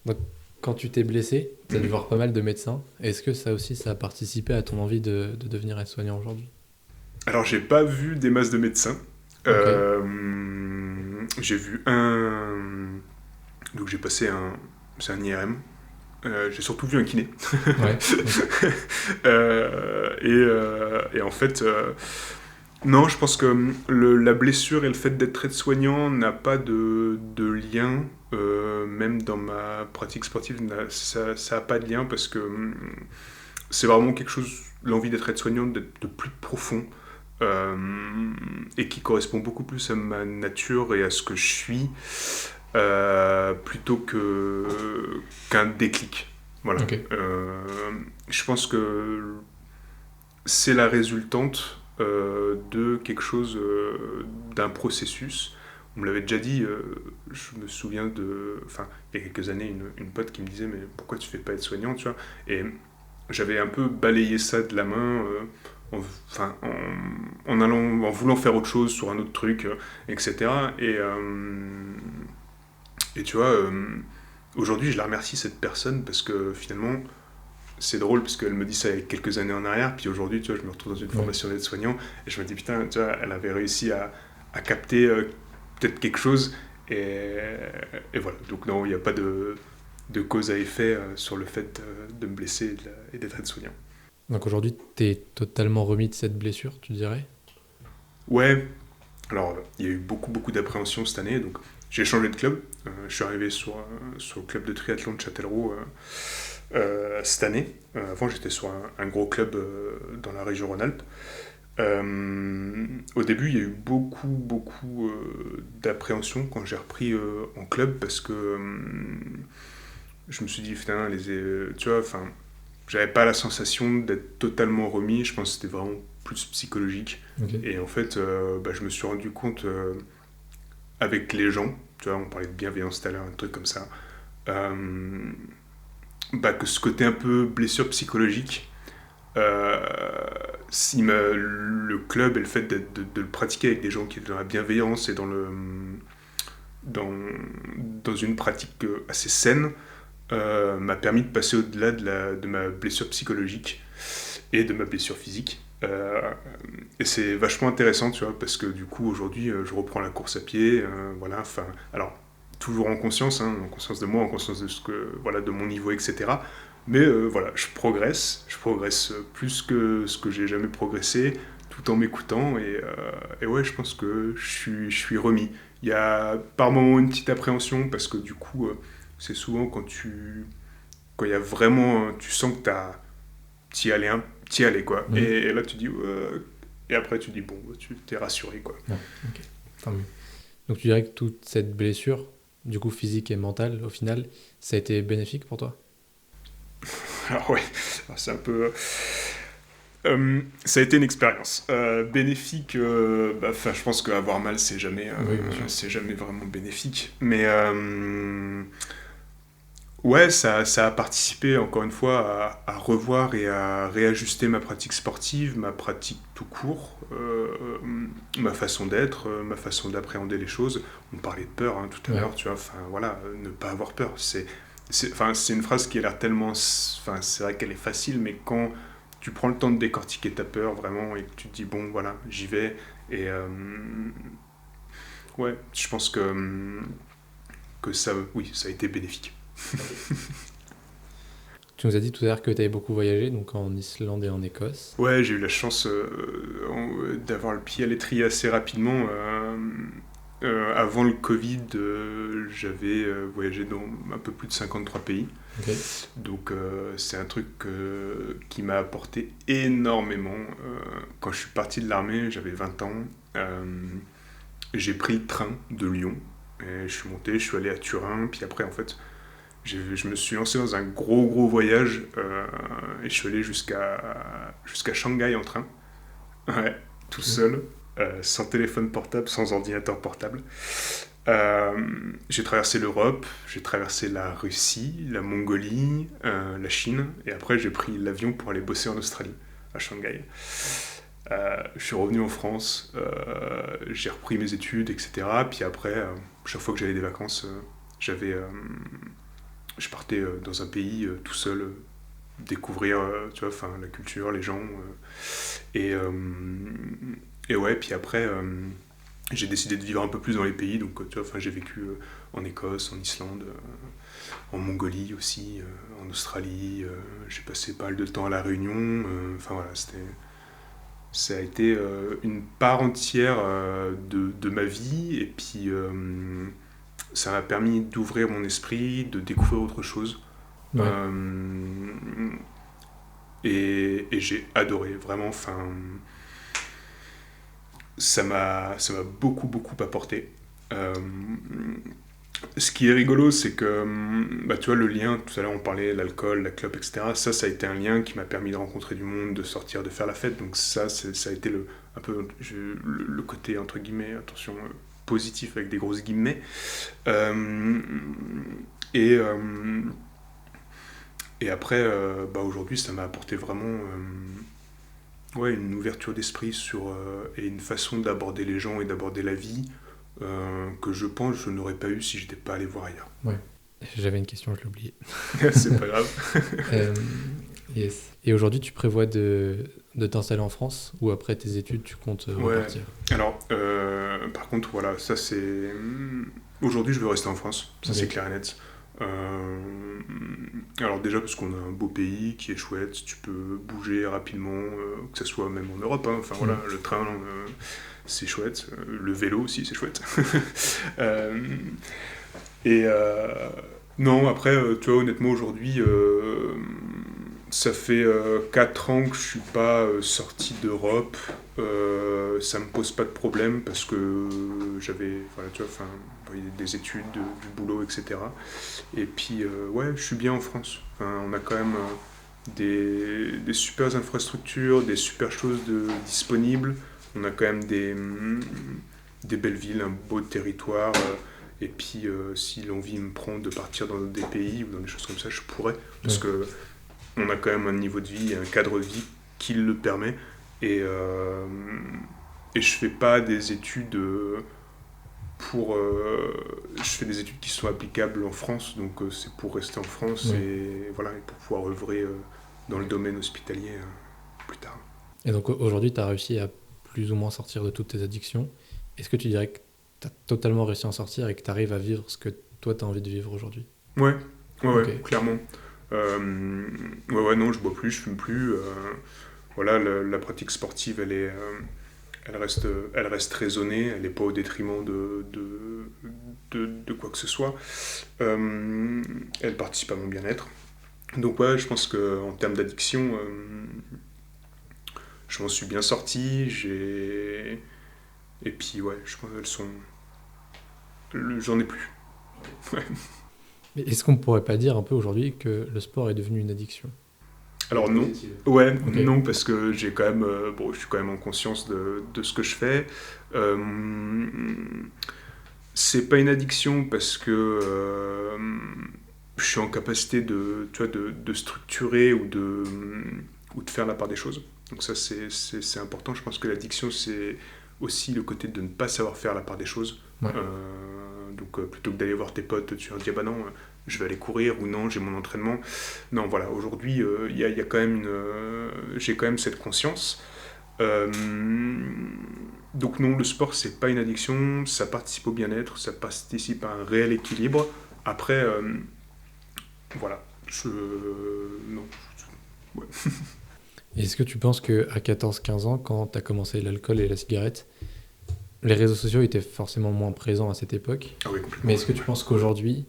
Donc, quand tu t'es blessé, tu as dû voir pas mal de médecins. Est-ce que ça aussi, ça a participé à ton envie de devenir aide-soignant aujourd'hui? Alors, j'ai pas vu des masses de médecins. Okay. J'ai vu donc j'ai passé c'est un IRM. J'ai surtout vu un kiné. Ouais. Et en fait, non, je pense que la blessure et le fait d'être aide-soignant n'a pas de lien. Même dans ma pratique sportive, ça n'a pas de lien parce que c'est vraiment quelque chose, l'envie d'être aide-soignant, de plus profond et qui correspond beaucoup plus à ma nature et à ce que je suis plutôt qu'un déclic. Voilà. Okay. Je pense que c'est la résultante de quelque chose, d'un processus. On me l'avait déjà dit, je me souviens il y a quelques années, une pote qui me disait « Mais pourquoi tu fais pas aide-soignant ?» tu vois. Et j'avais un peu balayé ça de la main en voulant faire autre chose sur un autre truc, etc. Et tu vois, aujourd'hui, je la remercie, cette personne, parce que finalement, c'est drôle, parce qu'elle me dit ça il y a quelques années en arrière, puis aujourd'hui, tu vois, je me retrouve dans une formation d'aide-soignant, et je me dis, putain, tu vois, elle avait réussi à capter peut-être quelque chose, et voilà. Donc non, il n'y a pas de cause à effet sur le fait de me blesser et d'être aide-soignant. Donc aujourd'hui, tu es totalement remis de cette blessure, tu dirais? Ouais. Alors, il y a eu beaucoup d'appréhension cette année, donc j'ai changé de club. Je suis arrivé sur le club de triathlon de Châtellerault cette année. Avant, j'étais sur un gros club dans la région Rhône-Alpes. Au début, il y a eu beaucoup d'appréhension quand j'ai repris en club parce que je me suis dit, putain, tu vois, enfin, j'avais pas la sensation d'être totalement remis. Je pense que c'était vraiment plus psychologique. Ok. Et en fait, je me suis rendu compte avec les gens, tu vois, on parlait de bienveillance tout à l'heure, un truc comme ça, que ce côté un peu blessure psychologique, le club et le fait de le pratiquer avec des gens qui étaient dans la bienveillance et dans une pratique assez saine, m'a permis de passer au-delà de ma blessure psychologique et de ma blessure physique. Et c'est vachement intéressant, tu vois, parce que du coup, aujourd'hui, je reprends la course à pied, voilà, enfin, alors, toujours en conscience de moi, en conscience de mon niveau, etc. Mais voilà, je progresse plus que ce que j'ai jamais progressé, tout en m'écoutant, et ouais, je pense que je suis remis. Il y a par moments une petite appréhension, parce que du coup, c'est souvent quand il y a vraiment, tu sens que t'y allais, quoi. Mmh. Et là, tu dis, et après, tu dis, bon, tu t'es rassuré, quoi. Ouais, ok. Tant mieux. Donc tu dirais que toute cette blessure, du coup physique et mentale, au final, ça a été bénéfique pour toi? Alors ouais, c'est un peu... ça a été une expérience bénéfique. Je pense qu'avoir mal, c'est jamais, Oui, bien sûr. c'est jamais vraiment bénéfique. Mais ouais, ça a participé encore une fois à revoir et à réajuster ma pratique sportive, ma pratique tout court, ma façon d'être, ma façon d'appréhender les choses. On parlait de peur tout à Ouais. l'heure, tu vois. Enfin voilà, ne pas avoir peur. C'est une phrase qui a l'air tellement... Enfin, c'est vrai qu'elle est facile, mais quand tu prends le temps de décortiquer ta peur vraiment et que tu te dis, bon, voilà, j'y vais. Et ouais, je pense que ça, oui, ça a été bénéfique. Tu nous as dit tout à l'heure que tu avais beaucoup voyagé, donc en Islande et en Écosse. Ouais, j'ai eu la chance d'avoir le pied à l'étrier assez rapidement. Avant le Covid, j'avais voyagé dans un peu plus de 53 pays. Ok. Donc c'est un truc qui m'a apporté énormément. Quand je suis parti de l'armée, j'avais 20 ans. J'ai pris le train de Lyon. Et je suis monté, je suis allé à Turin. Puis après, en fait, je me suis lancé dans un gros voyage. Et je suis allé jusqu'à Shanghai en train. Ouais, tout seul. Sans téléphone portable, sans ordinateur portable. J'ai traversé l'Europe, j'ai traversé la Russie, la Mongolie, la Chine, et après j'ai pris l'avion pour aller bosser en Australie, à Shanghai. Je suis revenu en France, j'ai repris mes études, etc. Puis après, chaque fois que j'avais des vacances, je partais dans un pays tout seul, découvrir tu vois, la culture, les gens. Et ouais, puis après, j'ai décidé de vivre un peu plus dans les pays. Donc, tu vois, j'ai vécu en Écosse, en Islande, en Mongolie aussi, en Australie. J'ai passé pas mal de temps à La Réunion. Enfin voilà, ça a été une part entière de ma vie. Et puis, ça m'a permis d'ouvrir mon esprit, de découvrir autre chose. Ouais. Et j'ai adoré, vraiment. Enfin, ça m'a beaucoup apporté. Ce qui est rigolo, c'est que, tu vois, le lien, tout à l'heure on parlait de l'alcool, la clope, etc. Ça a été un lien qui m'a permis de rencontrer du monde, de sortir, de faire la fête. Donc ça a été un peu le côté, entre guillemets, attention, positif avec des grosses guillemets. Et après, aujourd'hui, ça m'a apporté vraiment une ouverture d'esprit et une façon d'aborder les gens et d'aborder la vie que je pense que je n'aurais pas eu si je n'étais pas allé voir ailleurs. Ouais. J'avais une question, je l'ai oubliée. C'est pas grave. Yes. Et aujourd'hui, tu prévois de t'installer en France ou après tes études, tu comptes repartir? Alors, par contre, voilà, ça c'est... Aujourd'hui, je veux rester en France, ça c'est clair et net. Alors déjà parce qu'on a un beau pays qui est chouette, tu peux bouger rapidement, que ce soit même en Europe, enfin voilà, le train c'est chouette, le vélo aussi c'est chouette. Non, après, tu vois, honnêtement, aujourd'hui, ça fait 4 ans que je suis pas sorti d'Europe. Ça me pose pas de problème parce que j'avais, voilà, tu vois, enfin, des études, du boulot, etc. Et puis, ouais, je suis bien en France. Enfin, on a quand même des super infrastructures, des super choses disponibles. On a quand même des belles villes, un beau territoire. Et puis, si l'envie me prend de partir dans des pays ou dans des choses comme ça, je pourrais. Parce que on a quand même un niveau de vie, un cadre de vie qui le permet. Et je fais pas des études je fais des études qui sont applicables en France, donc c'est pour rester en France et voilà, et pour pouvoir œuvrer dans le domaine hospitalier plus tard. Et donc aujourd'hui, tu as réussi à plus ou moins sortir de toutes tes addictions. Est-ce que tu dirais que tu as totalement réussi à en sortir et que tu arrives à vivre ce que toi, tu as envie de vivre aujourd'hui? Ouais, Ok. clairement. Ouais, non, je bois plus, je fume plus. Voilà, la pratique sportive, elle reste raisonnée, elle n'est pas au détriment de quoi que ce soit. Elle participe à mon bien-être. Donc ouais, je pense qu'en termes d'addiction, je m'en suis bien sorti. Et puis ouais, je pense qu'elles sont... J'en ai plus. Ouais. Mais est-ce qu'on pourrait pas dire un peu aujourd'hui que le sport est devenu une addiction? Alors non, ouais, Ok. non, parce que j'ai quand même, bon, je suis quand même en conscience de ce que je fais. C'est pas une addiction parce que je suis en capacité tu vois, de structurer ou de faire la part des choses. Donc ça, c'est important. Je pense que l'addiction, c'est aussi le côté de ne pas savoir faire la part des choses. Ouais. Donc plutôt que d'aller voir tes potes, tu leur dis, ah bah non, je vais aller courir ou non, j'ai mon entraînement. Non, voilà, aujourd'hui, y a quand même j'ai quand même cette conscience. Donc non, le sport, c'est pas une addiction, ça participe au bien-être, ça participe à un réel équilibre. Après, voilà, non. Ouais. Est-ce que tu penses qu'à 14-15 ans, quand tu as commencé l'alcool et la cigarette, les réseaux sociaux étaient forcément moins présents à cette époque? Ah oui, complètement. Mais est-ce que tu penses qu'aujourd'hui,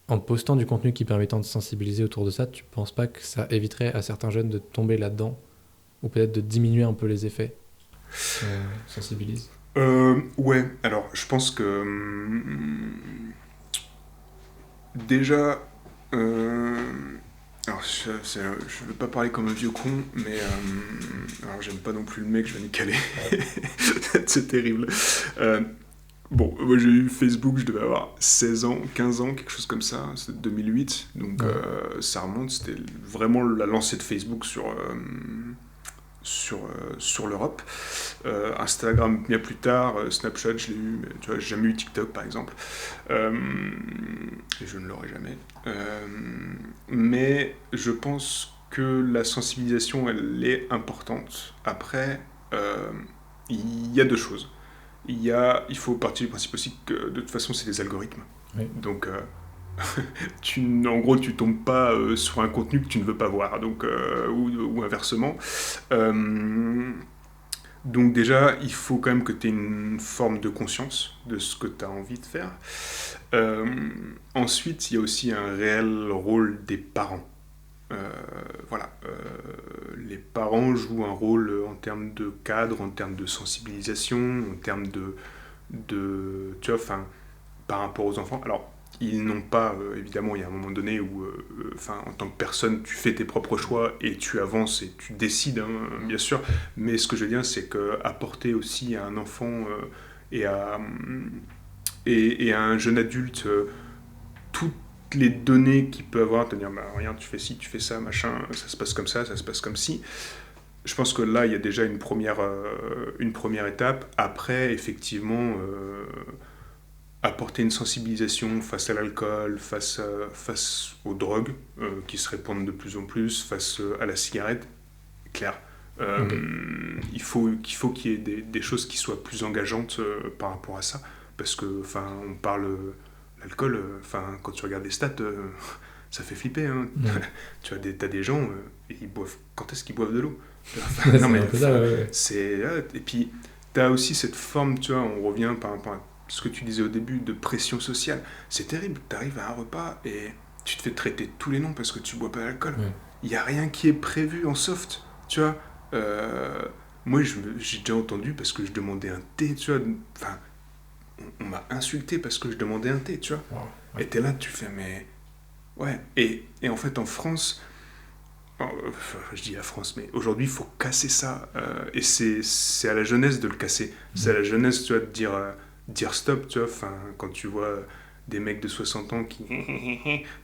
en postant du contenu qui permettant de sensibiliser autour de ça, tu penses pas que ça éviterait à certains jeunes de tomber là-dedans? Ou peut-être de diminuer un peu les effets sensibilise? Ouais, alors je pense que déjà, alors je veux pas parler comme un vieux con, mais alors j'aime pas non plus le mec, je vais m'y caler, c'est terrible. Bon, moi j'ai eu Facebook, je devais avoir 16 ans, 15 ans, quelque chose comme ça, c'était 2008, donc ça remonte, c'était vraiment la lancée de Facebook sur l'Europe. Instagram bien plus tard, Snapchat je l'ai eu, mais tu vois, j'ai jamais eu TikTok par exemple. Et je ne l'aurai jamais. Mais je pense que la sensibilisation, elle est importante. Après, il y a deux choses. Il faut partir du principe aussi que de toute façon, c'est des algorithmes. Oui. Donc, en gros, tu tombes pas sur un contenu que tu ne veux pas voir, donc, ou inversement. Donc déjà, il faut quand même que tu aies une forme de conscience de ce que tu as envie de faire. Ensuite, il y a aussi un réel rôle des parents. Voilà, les parents jouent un rôle en termes de cadre, en termes de sensibilisation, en termes tu vois, enfin, par rapport aux enfants. Alors, ils n'ont pas, évidemment, il y a un moment donné où, en tant que personne, tu fais tes propres choix et tu avances et tu décides, hein, bien sûr. Mais ce que je veux dire, c'est qu'apporter aussi à un enfant et à un jeune adulte toutes les données qu'il peut avoir, te dire, bah, regarde, tu fais ci, tu fais ça, machin, ça se passe comme ça se passe comme ci. Je pense que là, il y a déjà une première étape. Après, effectivement, apporter une sensibilisation face à l'alcool, face aux drogues qui se répandent de plus en plus, face à la cigarette, clair. Okay. Il faut qu'il y ait des choses qui soient plus engageantes par rapport à ça. Parce que, on parle... l'alcool, quand tu regardes les stats, ça fait flipper. Hein. Tu as des gens, ils boivent... Quand est-ce qu'ils boivent de l'eau? Non, mais ça, ouais. Et puis, tu as aussi cette forme, tu vois, on revient par rapport à ce que tu disais au début de pression sociale. C'est terrible, t'arrives à un repas et tu te fais traiter de tous les noms parce que tu bois pas d'alcool. Ouais. Il n'y a rien qui est prévu en soft, tu vois. Moi, j'ai déjà entendu parce que je demandais un thé, tu vois. Enfin, on m'a insulté parce que je demandais un thé, tu vois. Wow. Et t'es là, tu fais, mais... Ouais. Et en fait, en France... je dis la France, mais aujourd'hui, il faut casser ça. Et c'est à la jeunesse de le casser. C'est à la jeunesse, tu vois, de dire stop, tu vois. Enfin, quand tu vois des mecs de 60 ans qui...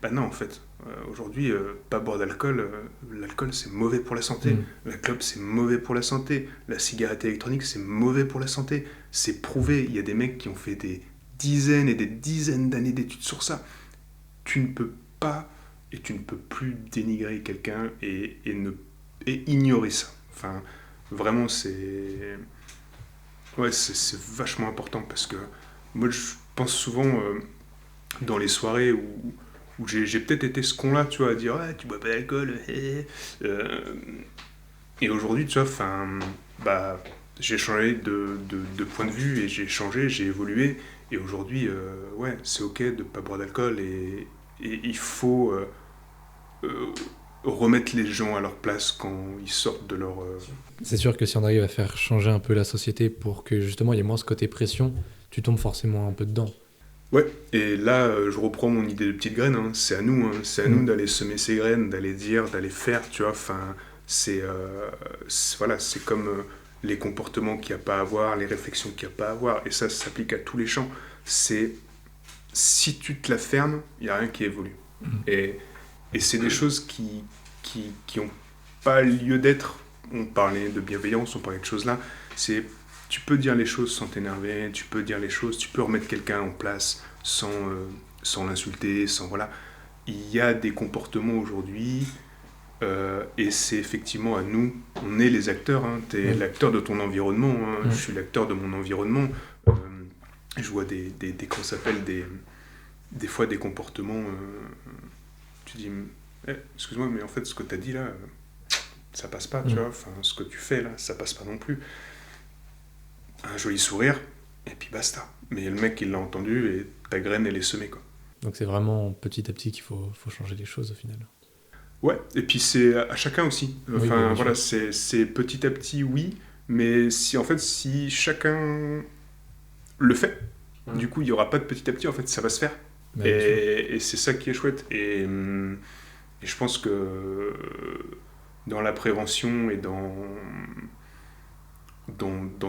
Bah non, en fait. Aujourd'hui, pas boire d'alcool, l'alcool, c'est mauvais pour la santé. La clope, c'est mauvais pour la santé. La cigarette électronique, c'est mauvais pour la santé. C'est prouvé. Il y a des mecs qui ont fait des dizaines et des dizaines d'années d'études sur ça. Tu ne peux pas... Et tu ne peux plus dénigrer quelqu'un et ignorer ça. Enfin, vraiment, c'est vachement important parce que moi, je pense souvent dans les soirées où j'ai peut-être été ce con-là, tu vois, à dire « tu bois pas d'alcool. » Et aujourd'hui, tu vois, enfin, bah, j'ai changé de point de vue et j'ai changé, j'ai évolué. Et aujourd'hui, ouais, c'est ok de pas boire d'alcool et il faut... remettre les gens à leur place quand ils sortent de leur... C'est sûr que si on arrive à faire changer un peu la société pour que justement il y ait moins ce côté pression, tu tombes forcément un peu dedans. Ouais, et là, je reprends mon idée de petite graine, hein. C'est à nous, hein. C'est à nous d'aller semer ces graines, d'aller dire, d'aller faire, tu vois, enfin, voilà, c'est comme les comportements qu'il n'y a pas à avoir, les réflexions qu'il n'y a pas à avoir, et ça s'applique à tous les champs. C'est, si tu te la fermes, il n'y a rien qui évolue. Et c'est des choses qui ont pas lieu d'être. On parlait de bienveillance, on parlait de choses là. C'est, tu peux dire les choses sans t'énerver, tu peux dire les choses, tu peux remettre quelqu'un en place sans l'insulter, sans voilà. Il y a des comportements aujourd'hui et c'est effectivement à nous. On est les acteurs. Hein. T'es l'acteur de ton environnement. Hein. Je suis l'acteur de mon environnement. Je vois qu'on s'appelle des fois des comportements. Tu dis, excuse-moi, mais en fait, ce que tu as dit là, ça passe pas, tu vois. Enfin, ce que tu fais là, ça passe pas non plus. Un joli sourire, et puis basta. Mais le mec, il l'a entendu, et ta graine, elle est semée, quoi. Donc c'est vraiment petit à petit qu'il faut changer les choses au final. Ouais, et puis c'est à chacun aussi. Enfin, voilà, c'est petit à petit, oui, mais si chacun le fait, du coup, il y aura pas de petit à petit, en fait, ça va se faire. Et c'est ça qui est chouette. Et je pense que dans la prévention et dans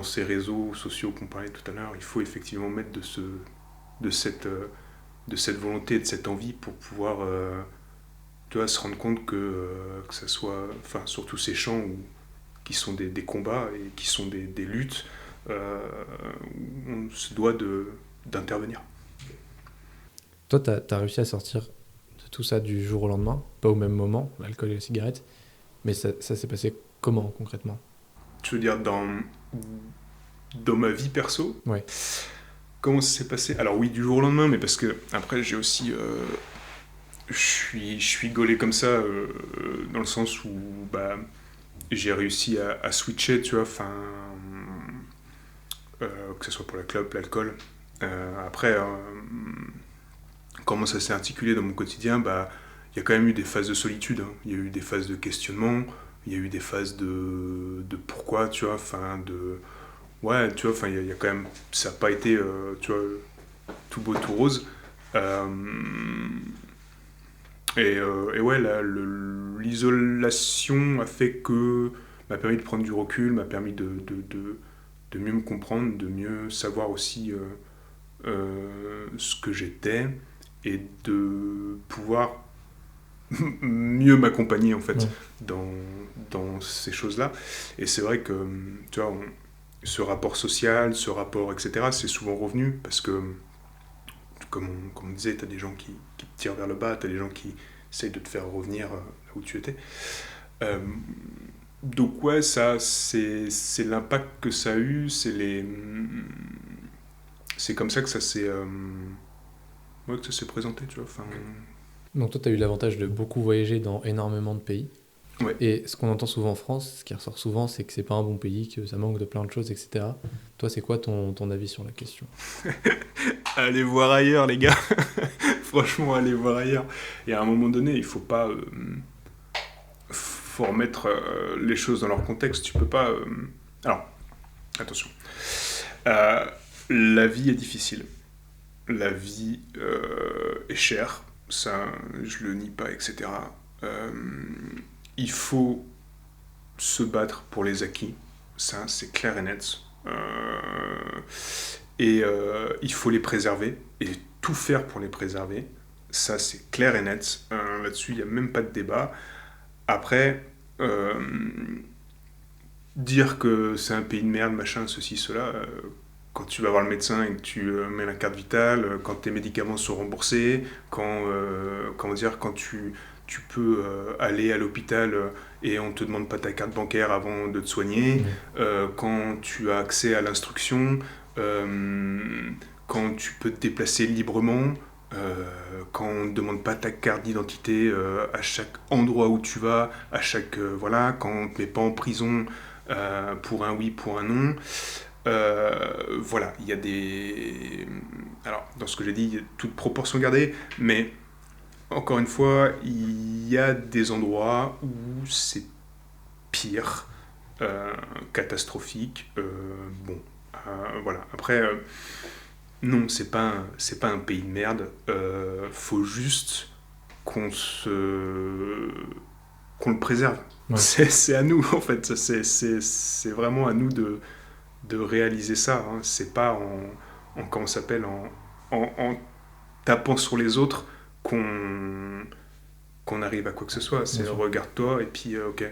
ces réseaux sociaux qu'on parlait tout à l'heure, il faut effectivement mettre de cette volonté, de cette envie pour pouvoir tu vois, se rendre compte que ça soit, enfin, surtout ces champs qui sont des combats et qui sont des luttes, on se doit d'intervenir. Toi, t'as réussi à sortir de tout ça du jour au lendemain, pas au même moment, l'alcool et la cigarette, mais ça s'est passé comment concrètement ? Tu veux dire dans ma vie perso ? Ouais. Comment ça s'est passé ? Alors oui, du jour au lendemain, mais parce que après j'ai aussi... je suis gaulé comme ça, dans le sens où bah, j'ai réussi à switcher, tu vois, enfin... que ce soit pour la clope, l'alcool. Après... comment ça s'est articulé dans mon quotidien, bah, y a quand même eu des phases de solitude, hein. Il y a eu des phases de questionnement, il y a eu des phases de pourquoi, tu vois, enfin, ouais, tu vois, enfin, il y a quand même, ça n'a pas été, tu vois, tout beau, tout rose. Et ouais, l'isolation a fait que, m'a permis de prendre du recul, m'a permis de mieux me comprendre, de mieux savoir aussi ce que j'étais, et de pouvoir mieux m'accompagner en fait dans ces choses-là. Et c'est vrai que tu vois, ce rapport social, ce rapport etc., c'est souvent revenu parce que comme on disait, t'as des gens qui te tirent vers le bas, t'as des gens qui essayent de te faire revenir là où tu étais. Donc ouais, ça c'est l'impact que ça a eu, c'est comme ça que ça s'est présenté, tu vois. Enfin... Donc toi, tu as eu l'avantage de beaucoup voyager dans énormément de pays. Ouais. Et ce qu'on entend souvent en France, ce qui ressort souvent, c'est que c'est pas un bon pays, que ça manque de plein de choses, etc. Toi, c'est quoi ton avis sur la question? Allez voir ailleurs, les gars. Franchement, allez voir ailleurs. Et à un moment donné, il faut pas... faut remettre les choses dans leur contexte. Tu peux pas... Alors, attention. La vie est difficile. La vie est chère. Ça, je le nie pas, etc. Il faut se battre pour les acquis. Ça, c'est clair et net. Il faut les préserver et tout faire pour les préserver. Ça, c'est clair et net. Là-dessus, il n'y a même pas de débat. Après, dire que c'est un pays de merde, machin, ceci, cela, quand tu vas voir le médecin et que tu mets la carte vitale, quand tes médicaments sont remboursés, quand tu peux aller à l'hôpital et on ne te demande pas ta carte bancaire avant de te soigner, quand tu as accès à l'instruction, quand tu peux te déplacer librement, quand on ne demande pas ta carte d'identité à chaque endroit où tu vas, voilà, quand on ne te met pas en prison pour un oui, pour un non. Voilà, il y a des... Alors, dans ce que j'ai dit, il y a toute proportion gardée, mais encore une fois, il y a des endroits où c'est pire, catastrophique. Voilà. Après, non, c'est pas un pays de merde. Faut juste qu'on le préserve. Ouais. C'est à nous, en fait. C'est vraiment à nous de réaliser ça. Hein. C'est pas comment ça s'appelle, en tapant sur les autres qu'on arrive à quoi que ce soit. C'est regarde-toi et puis ok,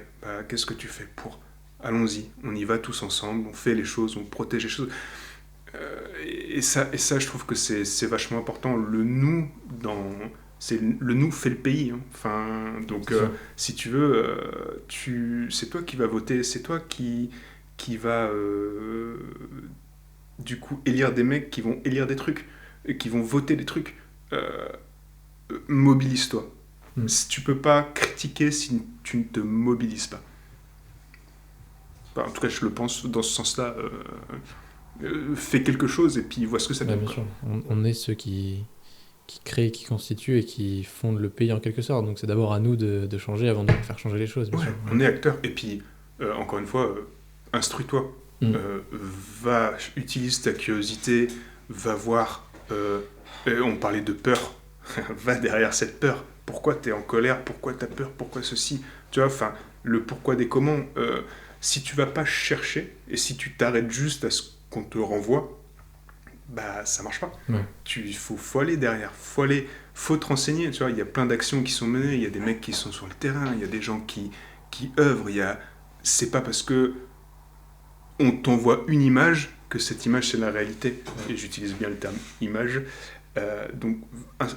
qu'est-ce que tu fais pour? Allons-y, on y va tous ensemble, on fait les choses, on protège les choses. Et ça, je trouve que c'est vachement important. Le nous fait le pays. Hein. Enfin, donc, si tu veux, c'est toi qui vas voter, c'est toi qui va du coup élire des mecs qui vont élire des trucs, qui vont voter des trucs. Mobilise-toi. Tu peux pas critiquer si tu ne te mobilises pas. En tout cas, je le pense dans ce sens-là. Fais quelque chose et puis vois ce que ça donne. Bien sûr. On est ceux qui créent, qui constituent et qui fondent le pays en quelque sorte. Donc c'est d'abord à nous de changer avant de faire changer les choses. Bien sûr. On est acteur. Et puis, encore une fois, instruis-toi. Utilise ta curiosité, va voir. On parlait de peur. Va derrière cette peur. Pourquoi tu es en colère? Pourquoi tu as peur? Pourquoi ceci? Tu vois, enfin, le pourquoi des comment. Si tu vas pas chercher et si tu t'arrêtes juste à ce qu'on te renvoie, ça marche pas. Ouais. Faut aller derrière, faut te renseigner. Tu vois, il y a plein d'actions qui sont menées, il y a des mecs qui sont sur le terrain, il y a des gens qui œuvrent. C'est pas parce que on t'envoie une image que cette image c'est la réalité. Et j'utilise bien le terme image. Donc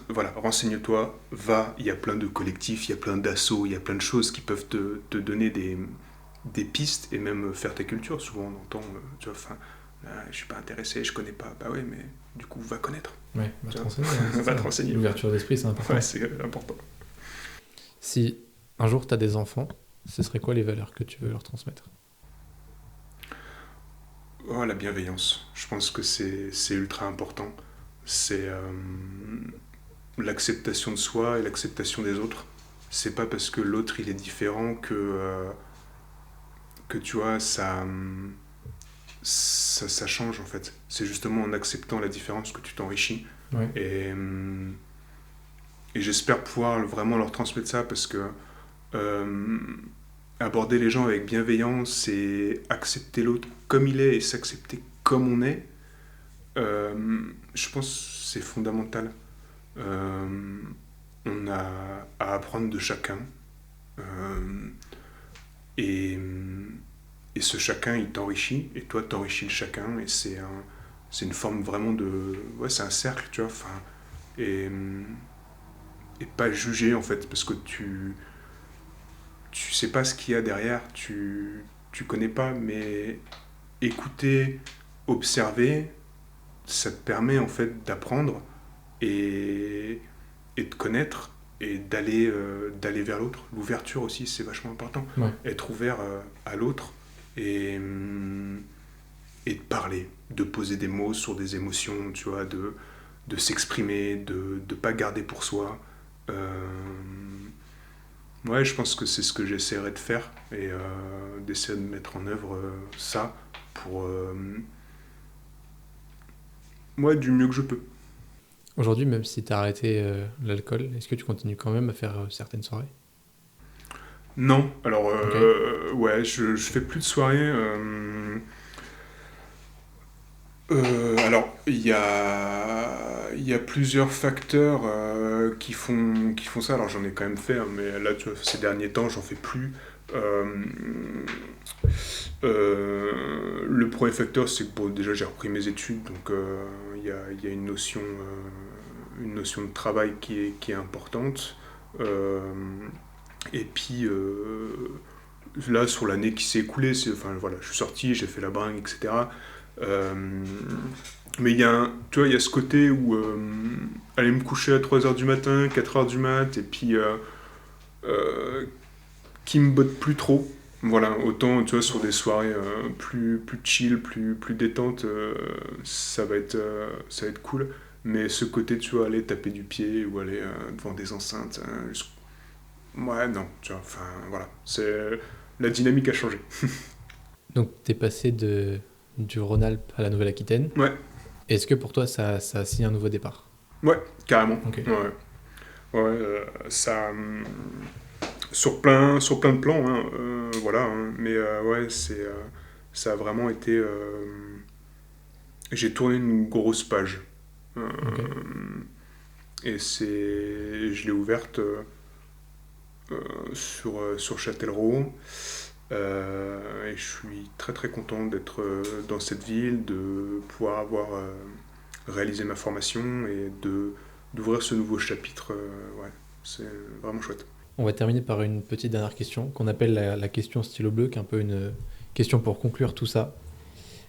voilà, renseigne-toi, va, il y a plein de collectifs, il y a plein d'assauts, il y a plein de choses qui peuvent te donner des pistes et même faire ta culture. Souvent on entend, tu vois, je suis pas intéressé, je connais pas. Bah ouais, mais du coup va connaître. Ouais, va te renseigner. Va te renseigner. L'ouverture d'esprit, c'est important. Ouais, c'est important. Si un jour tu as des enfants, ce serait quoi les valeurs que tu veux leur transmettre? La bienveillance. Je pense que c'est ultra important. C'est l'acceptation de soi et l'acceptation des autres. C'est pas parce que l'autre il est différent que tu vois, ça change en fait. C'est justement en acceptant la différence que tu t'enrichis. Ouais. Et j'espère pouvoir vraiment leur transmettre ça parce que aborder les gens avec bienveillance et accepter l'autre comme il est et s'accepter comme on est, je pense que c'est fondamental. On a à apprendre de chacun. Et ce chacun, il t'enrichit, et toi, t'enrichis le chacun, et c'est une forme vraiment de... Ouais, c'est un cercle, tu vois, enfin... Et pas juger, en fait, parce que tu sais pas ce qu'il y a derrière, tu connais pas, mais écouter, observer, ça te permet, en fait, d'apprendre et de connaître, d'aller vers l'autre. L'ouverture aussi, c'est vachement important. Ouais. Être ouvert à l'autre et de parler, de poser des mots sur des émotions, tu vois, de s'exprimer, de ne pas garder pour soi. Ouais, je pense que c'est ce que j'essaierai de faire et d'essayer de mettre en œuvre ça pour moi du mieux que je peux. Aujourd'hui, même si tu as arrêté l'alcool, est-ce que tu continues quand même à faire certaines soirées? Non, alors ouais, je fais plus de soirées. Alors, il y a plusieurs facteurs qui font ça. Alors, j'en ai quand même fait, hein, mais là, tu vois, ces derniers temps, j'en fais plus. Le premier facteur, c'est que déjà, j'ai repris mes études, donc il y a une notion de travail qui est importante. Et puis, là, sur l'année qui s'est écoulée, voilà, je suis sorti, j'ai fait la bringue, etc. Mais il y a ce côté où aller me coucher à 3h du matin, 4h du mat, et puis qui me botte plus trop. Voilà, autant tu vois, sur des soirées plus chill, plus détente, ça va être cool. Mais ce côté, tu vois, aller taper du pied ou aller devant des enceintes, ouais, non, tu vois, enfin voilà, la dynamique a changé. Donc, tu es passé du Rhône-Alpes à la Nouvelle-Aquitaine. Ouais. Est-ce que pour toi, ça a signé un nouveau départ? Ouais, carrément. Ok. Ouais, ça... sur plein de plans, hein, voilà. Hein, mais ouais, ça a vraiment été... j'ai tourné une grosse page. Ok. Et je l'ai ouverte sur Châtellerault. Et je suis très très content d'être dans cette ville, de pouvoir avoir réalisé ma formation et d'ouvrir ce nouveau chapitre. Ouais, c'est vraiment chouette. On va terminer par une petite dernière question qu'on appelle la question stylo bleu, qui est un peu une question pour conclure tout ça.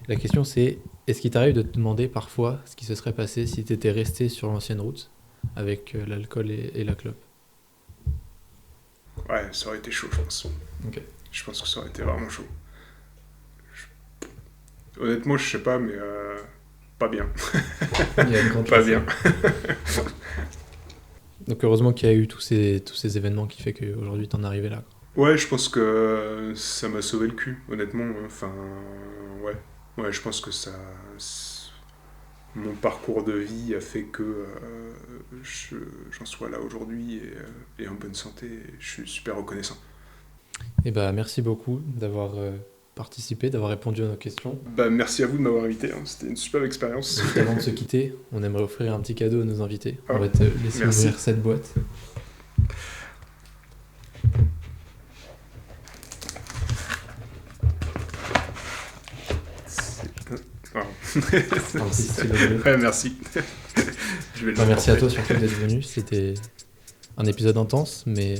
La question c'est, est-ce qu'il t'arrive de te demander parfois ce qui se serait passé si tu étais resté sur l'ancienne route avec l'alcool et la clope? Ouais, ça aurait été chaud, je pense. Ok. Je pense que ça aurait été vraiment chaud. Honnêtement, je sais pas, mais pas bien. Il y a une grande Pas chance. bien. Donc heureusement qu'il y a eu tous ces événements qui fait qu'aujourd'hui t'en es arrivé là. Ouais, je pense que ça m'a sauvé le cul, honnêtement. Enfin, ouais. Ouais, je pense que mon parcours de vie a fait que j'en sois là aujourd'hui et en bonne santé. Et je suis super reconnaissant. Et bah merci beaucoup d'avoir participé, d'avoir répondu à nos questions. Bah, merci à vous de m'avoir invité, hein. C'était une superbe expérience. Donc, avant de se quitter, on aimerait offrir un petit cadeau à nos invités. On Oh, va te laisser merci. ouvrir cette boîte. Oh. Un petit stylo bleu. Ouais, merci. Je vais le Bah, merci à remporter. toi surtout d'être venu. C'était un épisode intense, mais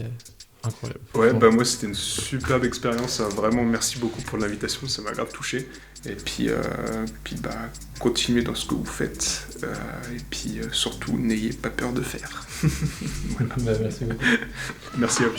incroyable. Ouais, Franchement. bah moi c'était une superbe expérience, hein. Vraiment merci beaucoup pour l'invitation, ça m'a grave touché. Et puis bah, continuez dans ce que vous faites, et puis surtout n'ayez pas peur de faire. Voilà. Bah, merci beaucoup. Merci à vous.